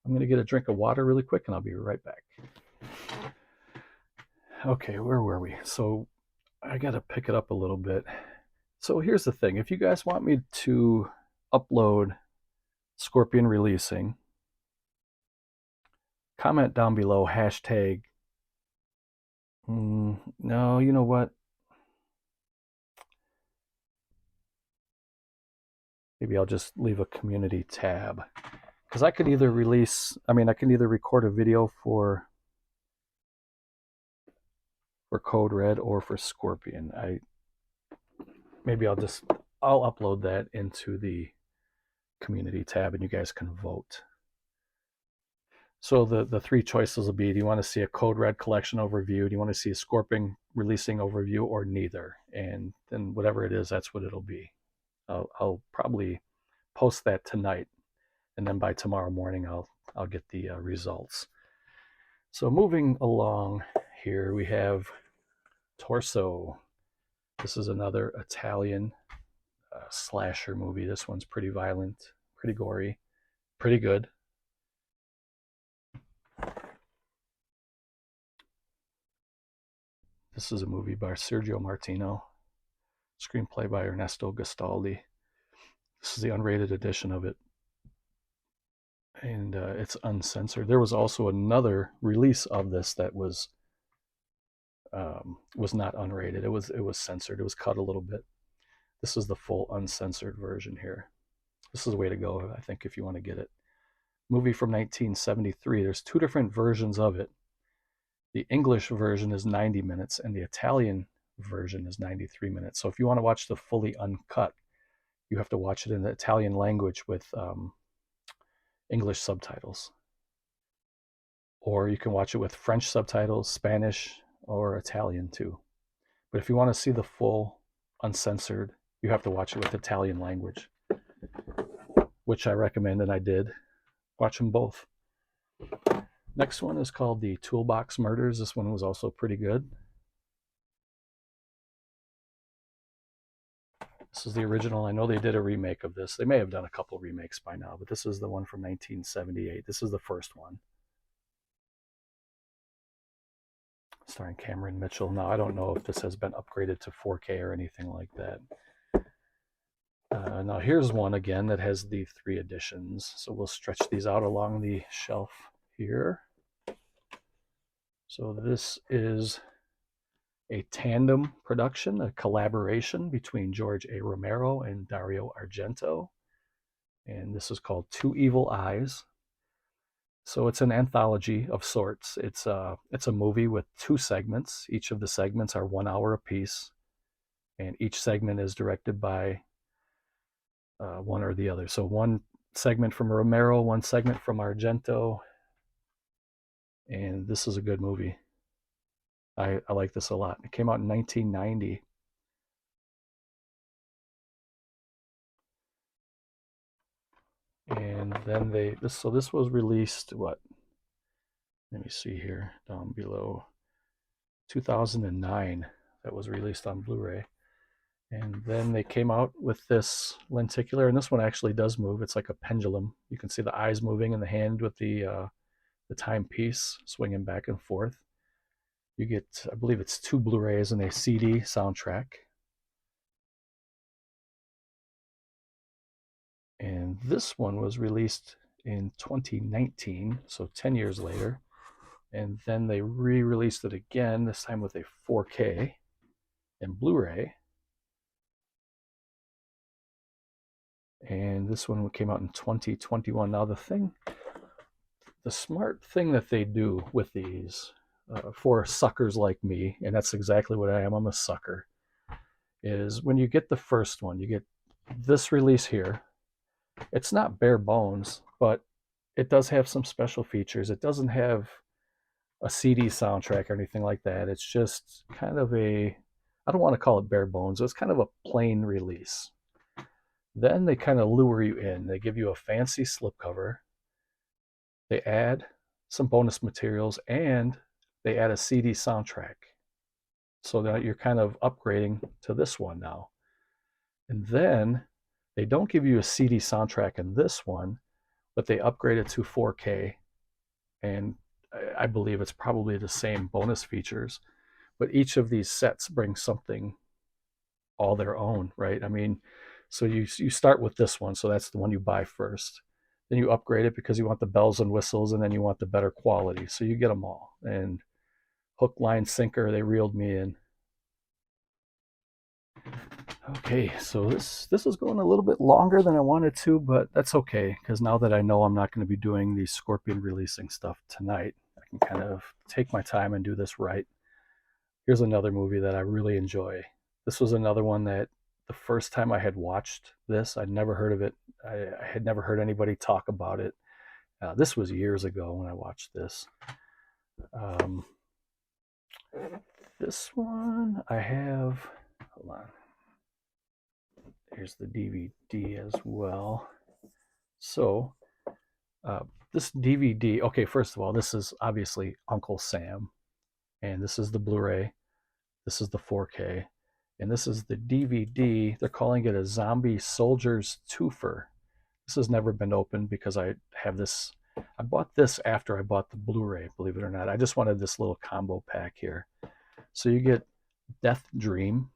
I'm going to get a drink of water really quick and I'll be right back. Okay, where were we? So I got to pick it up a little bit. So here's the thing. If you guys want me to upload Scorpion releasing, comment down below hashtag. No, you know what? Maybe I'll just leave a community tab. Because I can either record a video for Code Red or for Scorpion. I'll upload that into the community tab and you guys can vote. So the three choices will be: do you want to see a Code Red collection overview? Do you want to see a Scorpion releasing overview, or neither? And then whatever it is, that's what it'll be. I'll probably post that tonight, and then by tomorrow morning I'll get the results. So moving along here, we have Torso. This is another Italian slasher movie. This one's pretty violent, pretty gory, pretty good. This is a movie by Sergio Martino, screenplay by Ernesto Gastaldi. This is the unrated edition of it, and it's uncensored. There was also another release of this that was not unrated. It was censored. It was cut a little bit. This is the full uncensored version here. This is the way to go, I think, if you want to get it. Movie from 1973. There's two different versions of it. The English version is 90 minutes and the Italian version is 93 minutes. So if you want to watch the fully uncut, you have to watch it in the Italian language with English subtitles. Or you can watch it with French subtitles, Spanish, or Italian too. But if you want to see the full uncensored, you have to watch it with Italian language, which I recommend, and I did. Watch them both. Next one is called The Toolbox Murders. This one was also pretty good. This is the original. I know they did a remake of this. They may have done a couple remakes by now, but this is the one from 1978. This is the first one. Starring Cameron Mitchell. Now, I don't know if this has been upgraded to 4K or anything like that. Now, here's one again that has the 3 editions. So we'll stretch these out along the shelf here. So this is a tandem production, a collaboration between George A. Romero and Dario Argento. And this is called Two Evil Eyes. So it's an anthology of sorts. It's a movie with 2 segments. Each of the segments are 1 hour apiece. And each segment is directed by one or the other. So one segment from Romero, one segment from Argento. And this is a good movie. I like this a lot. It came out in 1990. And then this was released, what? Let me see here, down below. 2009, that was released on Blu-ray. And then they came out with this lenticular, and this one actually does move. It's like a pendulum. You can see the eyes moving and the hand with the timepiece swinging back and forth. You get, I believe it's 2 Blu-rays and a CD soundtrack. And this one was released in 2019, so 10 years later. And then they re-released it again, this time with a 4K and Blu-ray. And this one came out in 2021. Now the smart thing that they do with these, for suckers like me, and that's exactly what I am. I'm a sucker. Is when you get the first one, you get this release here. It's not bare bones, but it does have some special features. It doesn't have a CD soundtrack or anything like that. It's just kind of I don't want to call it bare bones. It's kind of a plain release. Then they kind of lure you in. They give you a fancy slipcover. They add some bonus materials and they add a CD soundtrack. So that you're kind of upgrading to this one now. And then they don't give you a CD soundtrack in this one, but they upgrade it to 4K. And I believe it's probably the same bonus features, but each of these sets brings something all their own, right? I mean, so you start with this one, so that's the one you buy first. Then you upgrade it because you want the bells and whistles, and then you want the better quality. So you get them all. And hook, line, sinker, they reeled me in. Okay, so this is going a little bit longer than I wanted to, but that's okay because now that I know I'm not going to be doing the scorpion releasing stuff tonight, I can kind of take my time and do this right. Here's another movie that I really enjoy. This was another one that the first time I had watched this, I'd never heard of it. I had never heard anybody talk about it. This was years ago when I watched this. Um, this one I have. Hold on. Here's the DVD as well. So this DVD. Okay, first of all, this is obviously Uncle Sam, and this is the Blu-ray. This is the 4K. And this is the DVD. They're calling it a Zombie Soldiers Twofer. This has never been opened because I have this. I bought this after I bought the Blu-ray, believe it or not. I just wanted this little combo pack here. So you get Death Dream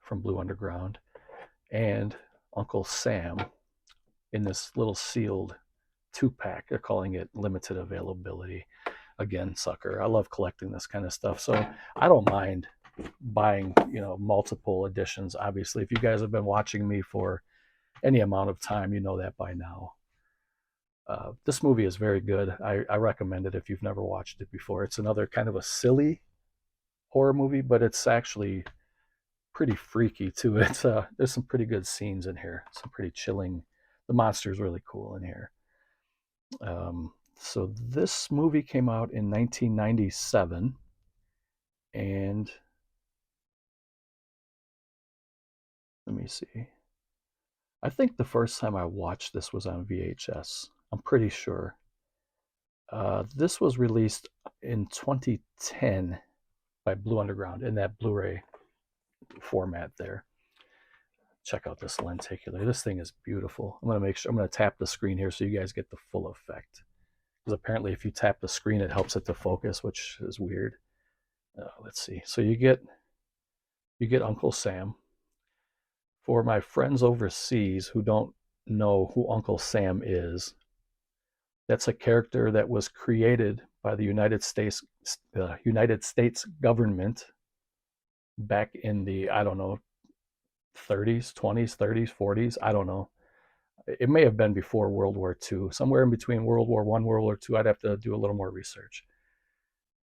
from Blue Underground and Uncle Sam in this little sealed 2-pack. They're calling it limited availability. Again, sucker. I love collecting this kind of stuff. So I don't mind buying, multiple editions. Obviously, if you guys have been watching me for any amount of time, you know that by now. This movie is very good. I recommend it if you've never watched it before. It's another kind of a silly horror movie, but it's actually pretty freaky too. There's some pretty good scenes in here. Some pretty chilling. The monster's really cool in here. So this movie came out in 1997, and let me see. I think the first time I watched this was on VHS. I'm pretty sure. This was released in 2010 by Blue Underground in that Blu-ray format there. Check out this lenticular. This thing is beautiful. I'm gonna tap the screen here so you guys get the full effect. Because apparently if you tap the screen, it helps it to focus, which is weird. Let's see. So you get Uncle Sam. For my friends overseas who don't know who Uncle Sam is, that's a character that was created by the United States government back in the, I don't know, 30s, 20s, 30s, 40s. I don't know. It may have been before World War II, somewhere in between World War I, World War II. I'd have to do a little more research.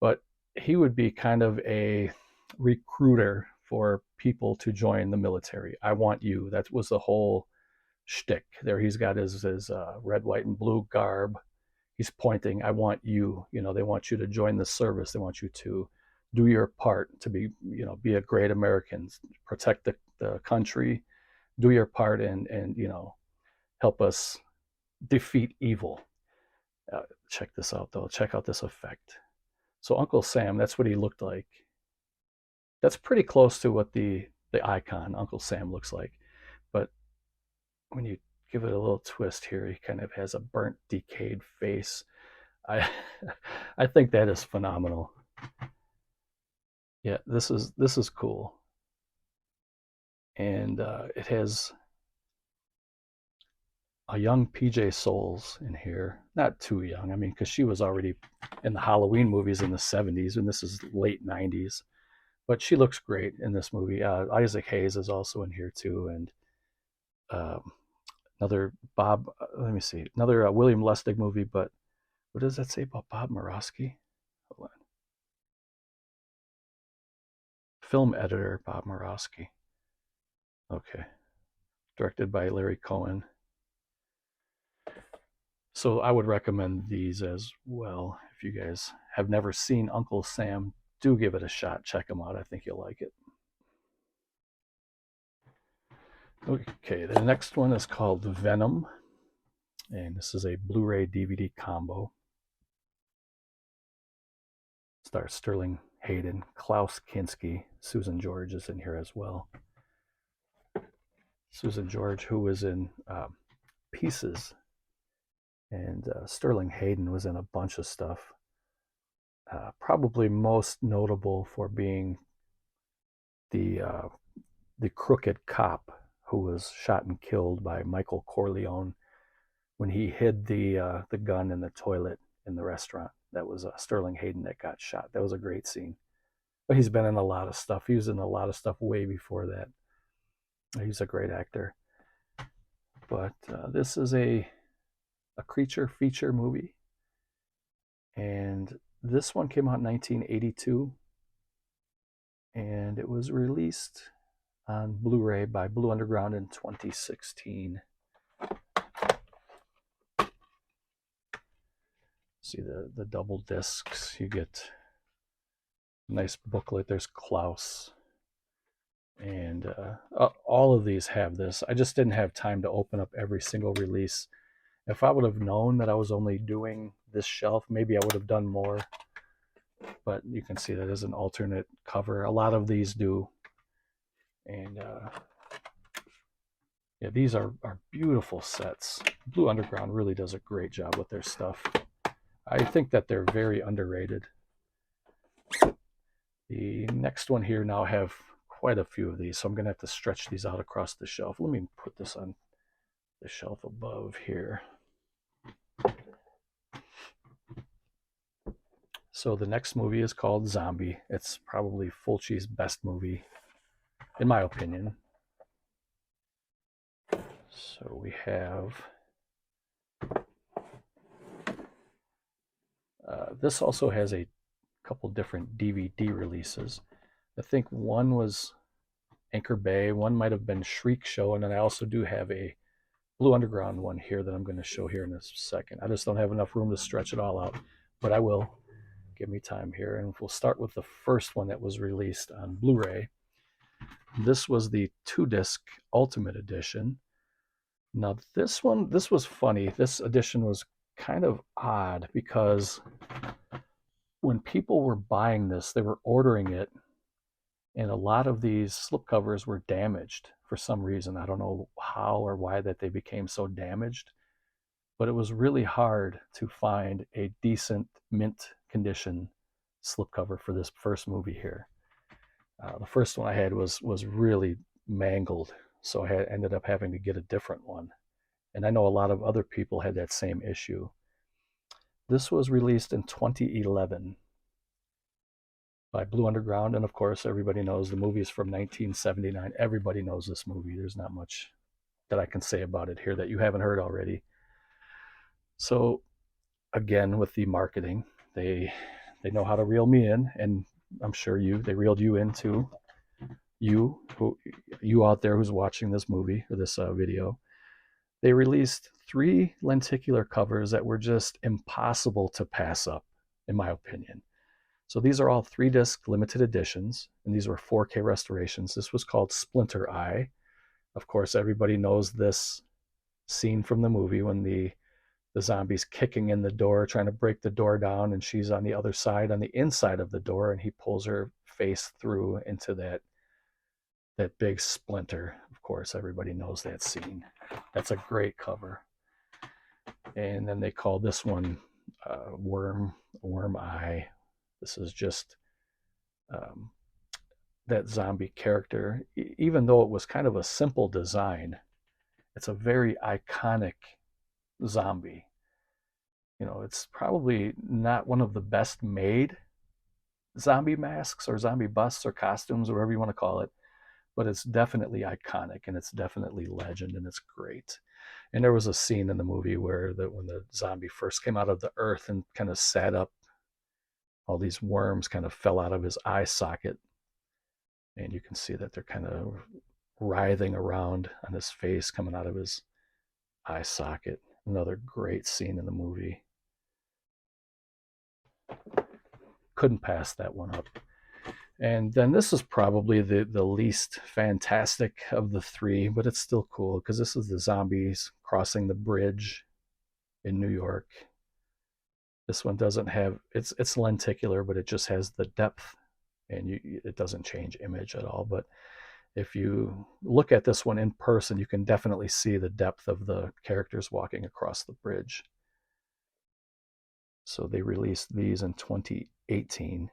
But he would be kind of a recruiter for people to join the military. I want you. That was the whole shtick. There he's got his red, white, and blue garb. He's pointing, I want you. They want you to join the service. They want you to do your part to be a great American, protect the country, do your part, and help us defeat evil. Check this out, though. Check out this effect. So Uncle Sam, that's what he looked like. That's pretty close to what the icon Uncle Sam looks like. But when you give it a little twist here, he kind of has a burnt, decayed face. I I think that is phenomenal. Yeah, this is cool. And it has a young PJ Souls in here. Not too young. I mean, because she was already in the Halloween movies in the 70s, and this is late 90s. But she looks great in this movie. Isaac Hayes is also in here too, and um, another Bob. Let me see, another William Lustig movie. But what does that say about Bob Morosky? Hold on. film editor Bob Murawski. Okay, directed by Larry Cohen. So I would recommend these as well. If you guys have never seen Uncle Sam, do give it a shot. Check them out. I think you'll like it. Okay, the next one is called Venom, and this is a Blu-ray DVD combo. Stars Sterling Hayden, Klaus Kinski, Susan George is in here as well. Susan George, who was in Pieces, and Sterling Hayden was in a bunch of stuff. Probably most notable for being the crooked cop who was shot and killed by Michael Corleone when he hid the gun in the toilet in the restaurant. That was Sterling Hayden that got shot. That was a great scene. But he's been in a lot of stuff. He was in a lot of stuff way before that. He's a great actor. But this is a creature feature movie. And this one came out in 1982. And it was released on Blu-ray by Blue Underground in 2016. See the double discs. You get a nice booklet. There's Klaus. And all of these have this. I just didn't have time to open up every single release. If I would have known that I was only doing this shelf, maybe I would have done more. But you can see that as an alternate cover. A lot of these do. And yeah, these are beautiful sets. Blue Underground really does a great job with their stuff. I think that they're very underrated. The next one here now have quite a few of these, so I'm going to have to stretch these out across the shelf. Let me put this on the shelf above here. So the next movie is called Zombie. It's probably Fulci's best movie, in my opinion. So we have this also has a couple different DVD releases. I think one was Anchor Bay, one might have been Shriek Show, and then I also do have a Blue Underground one here that I'm going to show here in a second. I just don't have enough room to stretch it all out, but I will. Give me time here, and we'll start with the first one that was released on Blu-ray. This was the 2-disc Ultimate Edition. Now this was funny. This edition was kind of odd because when people were buying this, they were ordering it, and a lot of these slipcovers were damaged for some reason. I don't know how or why that they became so damaged, but it was really hard to find a decent mint condition slipcover for this first movie here. The first one I had was really mangled, so I ended up having to get a different one. And I know a lot of other people had that same issue. This was released in 2011 by Blue Underground, and of course everybody knows the movie is from 1979. Everybody knows this movie. There's not much that I can say about it here that you haven't heard already. So again, with the marketing, they know how to reel me in, and I'm sure they reeled you in too. You out there who's watching this movie or this video. They released 3 lenticular covers that were just impossible to pass up, in my opinion. So these are all 3-disc limited editions, and these were 4K restorations. This was called Splinter Eye. Of course, everybody knows this scene from the movie when the zombie's kicking in the door, trying to break the door down, and she's on the other side, on the inside of the door, and he pulls her face through into that big splinter. Of course, everybody knows that scene. That's a great cover. And then they call this one Worm Eye. This is just that zombie character. Even though it was kind of a simple design, it's a very iconic zombie. You know, it's probably not one of the best made zombie masks or zombie busts or costumes, or whatever you want to call it, but it's definitely iconic, and it's definitely legend, and it's great. And there was a scene in the movie where when the zombie first came out of the earth and kind of sat up, all these worms kind of fell out of his eye socket. And you can see that they're kind of writhing around on his face coming out of his eye socket. Another great scene in the movie. Couldn't pass that one up. And then this is probably the least fantastic of the three, but it's still cool because this is the zombies crossing the bridge in New York. This one doesn't have, it's lenticular, but it just has the depth, and it doesn't change image at all. But if you look at this one in person, you can definitely see the depth of the characters walking across the bridge. So they released these in 2018.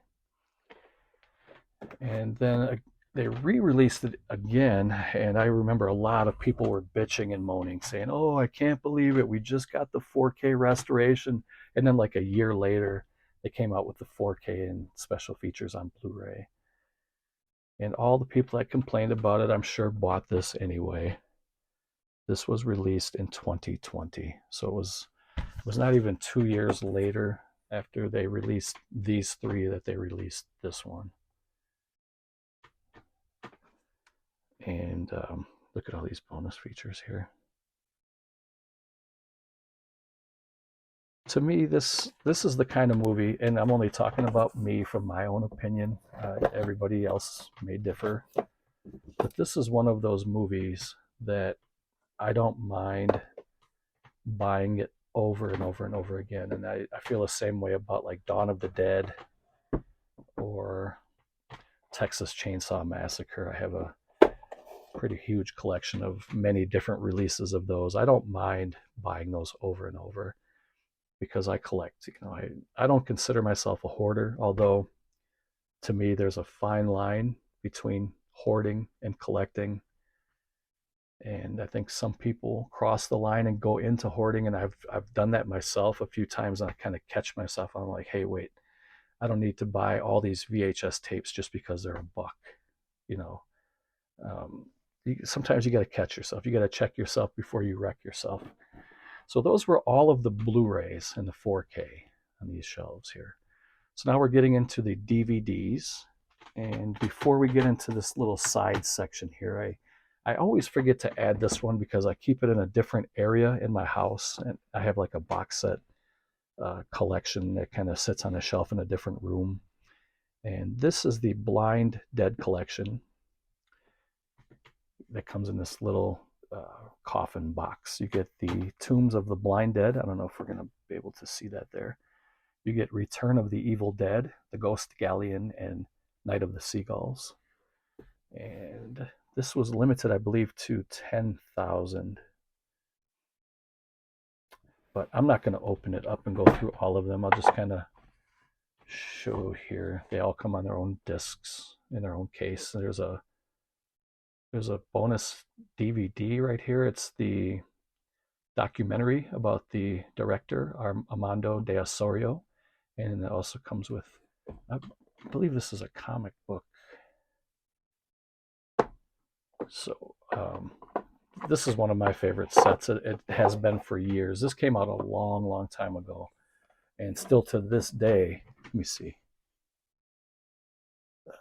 And then they re-released it again, and I remember a lot of people were bitching and moaning, saying, "Oh, I can't believe it! We just got the 4K restoration." And then, like a year later, they came out with the 4K and special features on Blu-ray. And all the people that complained about it, I'm sure, bought this anyway. This was released in 2020, so it was not even 2 years later after they released these three that they released this one. And look at all these bonus features here. To me, this is the kind of movie, and I'm only talking about me from my own opinion. Everybody else may differ, but this is one of those movies that I don't mind buying it over and over and over again. And I feel the same way about like Dawn of the Dead or Texas Chainsaw Massacre. I have a pretty huge collection of many different releases of those. I don't mind buying those over and over because I collect. I don't consider myself a hoarder, although to me there's a fine line between hoarding and collecting. And I think some people cross the line and go into hoarding, and I've done that myself a few times, and I kind of catch myself. I'm like, hey, wait, I don't need to buy all these VHS tapes just because they're $1. You know, um, sometimes you got to catch yourself. You got to check yourself before you wreck yourself. So those were all of the Blu-rays and the 4K on these shelves here. So now we're getting into the DVDs. And before we get into this little side section here, I always forget to add this one because I keep it in a different area in my house. And I have like a box set collection that kind of sits on a shelf in a different room. And this is the Blind Dead collection that comes in this little coffin box. You get the Tombs of the Blind Dead. I don't know if we're going to be able to see that there. You get Return of the Evil Dead, The Ghost Galleon, and Night of the Seagulls. And this was limited, I believe, to 10,000. But I'm not going to open it up and go through all of them. I'll just kind of show here. They all come on their own discs in their own case. There's a bonus DVD right here. It's the documentary about the director, Armando de Osorio. And it also comes with, I believe this is a comic book. So this is one of my favorite sets. It has been for years. This came out a long, long time ago. And still to this day, let me see.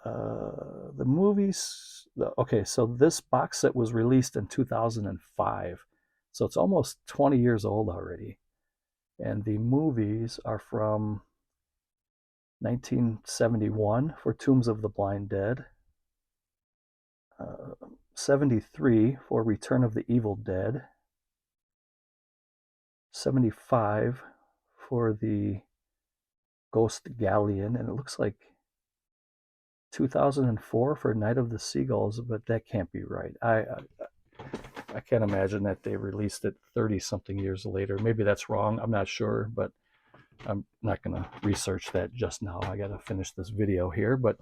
The movies, okay, so this box set was released in 2005. So it's almost 20 years old already. And the movies are from 1971 for Tombs of the Blind Dead, 73 for Return of the Evil Dead, 75 for the Ghost Galleon, and it looks like 2004 for Night of the Seagulls, but that can't be right. I can't imagine that they released it 30 something years later. Maybe that's wrong. I'm not sure, but I'm not going to research that just now. I got to finish this video here, but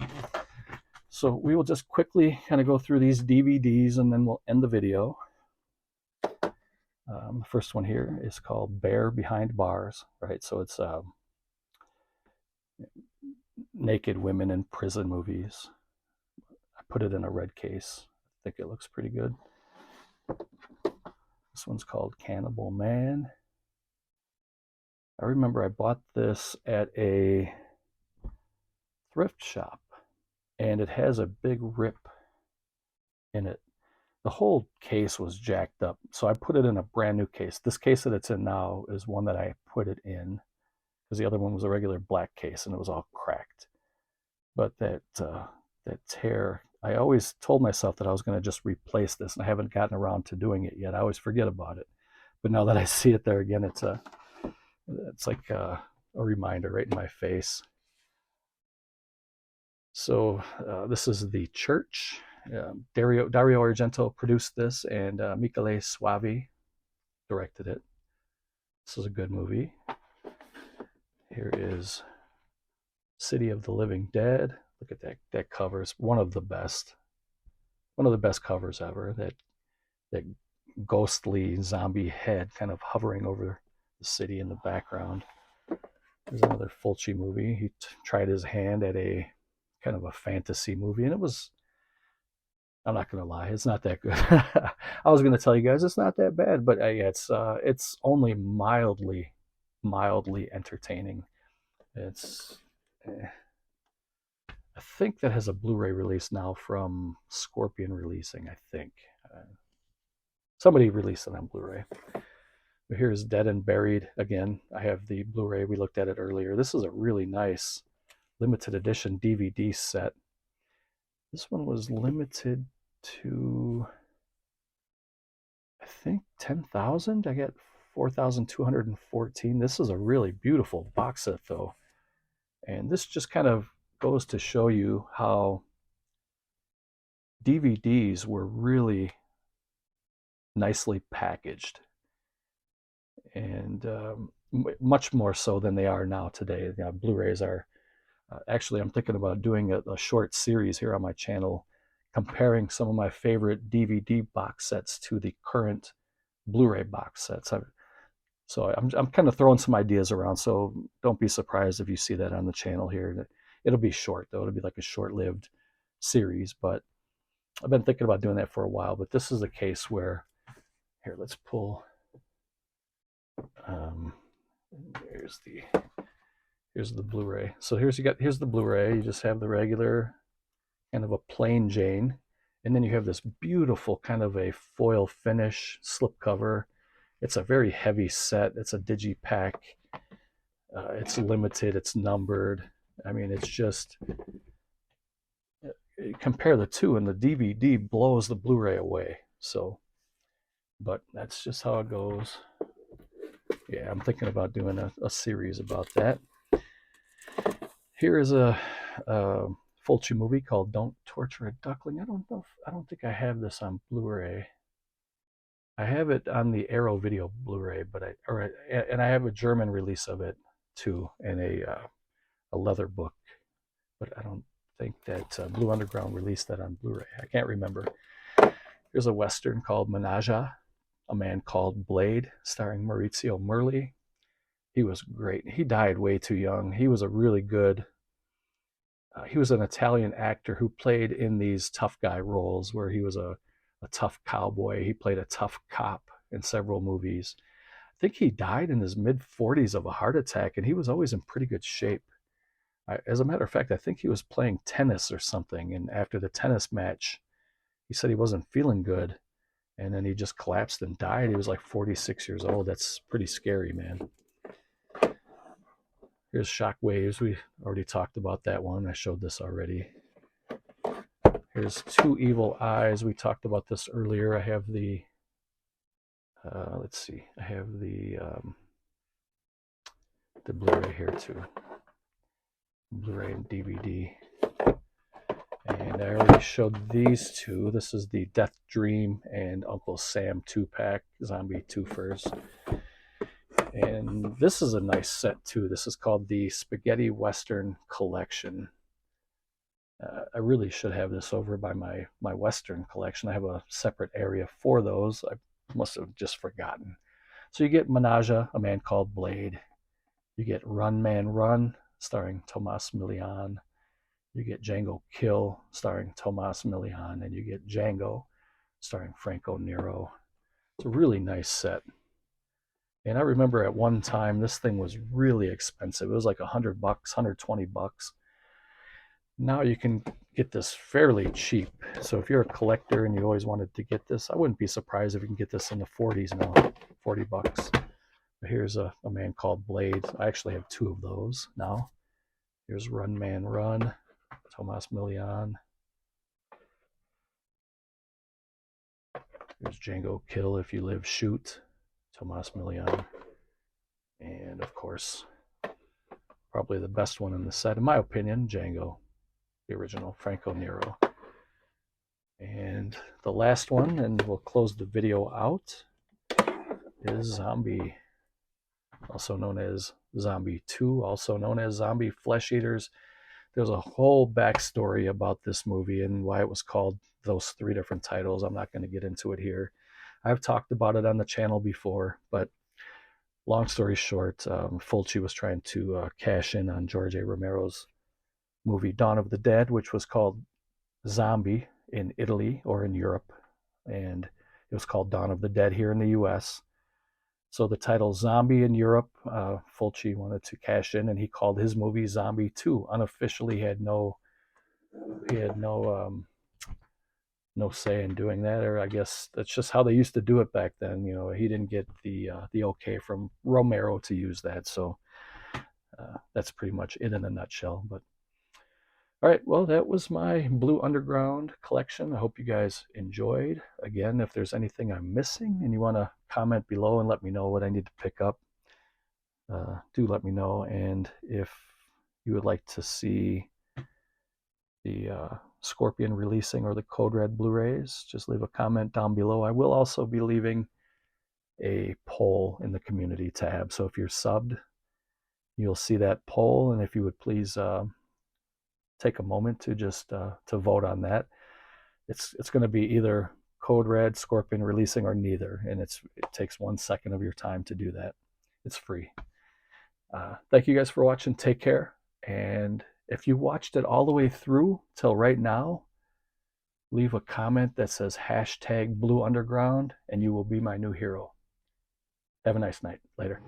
so we will just quickly kind of go through these DVDs and then we'll end the video. The first one here is called Bear Behind Bars, right? So it's naked women in prison movies. I put it in a red case. I think it looks pretty good. This one's called Cannibal Man. I remember I bought this at a thrift shop, and it has a big rip in it. The whole case was jacked up, so I put it in a brand new case. This case that it's in now is one that I put it in because the other one was a regular black case and it was all cracked. But that tear, I always told myself that I was going to just replace this, and I haven't gotten around to doing it yet. I always forget about it, but now that I see it there again, it's like a reminder right in my face. So this is the church. Dario Argento produced this, and Michele Soavi directed it. This is a good movie. Here is City of the Living Dead. Look at that cover. It's one of the best covers ever. That ghostly zombie head kind of hovering over the city in the background. There's another Fulci movie. He tried his hand at a kind of a fantasy movie, and it was, I'm not gonna lie, it's not that good. I was gonna tell you guys it's not that bad, but it's only mildly entertaining. It's I think that has a Blu-ray release now from Scorpion Releasing. I think somebody released it on Blu-ray. Here's Dead and Buried again. I have the Blu-ray. We looked at it earlier. This is a really nice limited edition DVD set. This one was limited to, I think, 10,000. I got 4,214. This is a really beautiful box set, though. And this just kind of goes to show you how DVDs were really nicely packaged, and much more so than they are now today. You know, Blu-rays are actually, I'm thinking about doing a short series here on my channel comparing some of my favorite DVD box sets to the current Blu-ray box sets. So I'm kind of throwing some ideas around, so don't be surprised if you see that on the channel here. It'll be short, though. It'll be like a short-lived series, but I've been thinking about doing that for a while. But this is a case where, here, let's pull, here's the Blu-ray. So here's the Blu-ray. You just have the regular kind of a plain Jane, and then you have this beautiful kind of a foil finish slipcover. It's a very heavy set. It's a digipack. It's limited. It's numbered. I mean, it's just, compare the two, and the DVD blows the Blu-ray away. So, but that's just how it goes. Yeah, I'm thinking about doing a series about that. Here is a Fulci movie called Don't Torture a Duckling. I don't think I have this on Blu-ray. I have it on the Arrow Video Blu-ray, and I have a German release of it too, in a leather book. But I don't think that Blue Underground released that on Blu-ray. I can't remember. Here's a Western called Menage, A Man Called Blade, starring Maurizio Merli. He was great. He died way too young. He was a really good, he was an Italian actor who played in these tough guy roles where he was a tough cowboy. He played a tough cop in several movies. I think he died in his mid-40s of a heart attack, and he was always in pretty good shape. As a matter of fact, I think he was playing tennis or something, and after the tennis match, he said he wasn't feeling good, and then he just collapsed and died. He was like 46 years old. That's pretty scary, man. Here's Shockwaves. We already talked about that one. I showed this already. Here's Two Evil Eyes. We talked about this earlier. I have the, let's see, I have the Blu-ray here too. Blu-ray and DVD. And I already showed these two. This is the Death Dream and Uncle Sam 2-pack zombie twofers. And this is a nice set too. This is called the Spaghetti Western Collection. I really should have this over by my Western collection. I have a separate area for those. I must have just forgotten. So you get Menage, A Man Called Blade. You get Run Man Run, starring Tomas Milian. You get Django Kill, starring Tomas Milian. And you get Django, starring Franco Nero. It's a really nice set. And I remember at one time, this thing was really expensive. It was like $100, $120. Now you can get this fairly cheap. So if you're a collector and you always wanted to get this, I wouldn't be surprised if you can get this in the 40s now, 40 bucks. But here's a man called Blade. I actually have two of those now. Here's Run Man Run, Tomas Milian. Here's Django Kill If You Live Shoot, Tomas Milian. And of course, probably the best one in the set, in my opinion, Django, the original, Franco Nero. And the last one, and we'll close the video out, is Zombie, also known as Zombie 2, also known as Zombie Flesh Eaters. There's a whole backstory about this movie and why it was called those three different titles. I'm not going to get into it here. I've talked about it on the channel before, but long story short, Fulci was trying to cash in on George A. Romero's movie Dawn of the Dead, which was called Zombie in Italy or in Europe, and it was called Dawn of the Dead here in the US. So the title Zombie in Europe, Fulci wanted to cash in, and he called his movie Zombie 2. Unofficially, he had no say in doing that, or I guess that's just how they used to do it back then. You know, he didn't get the okay from Romero to use that, so that's pretty much it in a nutshell. But all right, well, that was my Blue Underground collection. I hope you guys enjoyed. Again, if there's anything I'm missing and you want to comment below and let me know what I need to pick up, do let me know. And if you would like to see the Scorpion releasing or the Code Red Blu-rays, just leave a comment down below. I will also be leaving a poll in the community tab. So if you're subbed, you'll see that poll. And if you would please take a moment to just to vote on that. It's going to be either Code Red, Scorpion releasing, or neither, and it takes 1 second of your time to do that. It's free. Thank you guys for watching. Take care, and if you watched it all the way through till right now, leave a comment that says #Blue Underground, and you will be my new hero. Have a nice night. Later.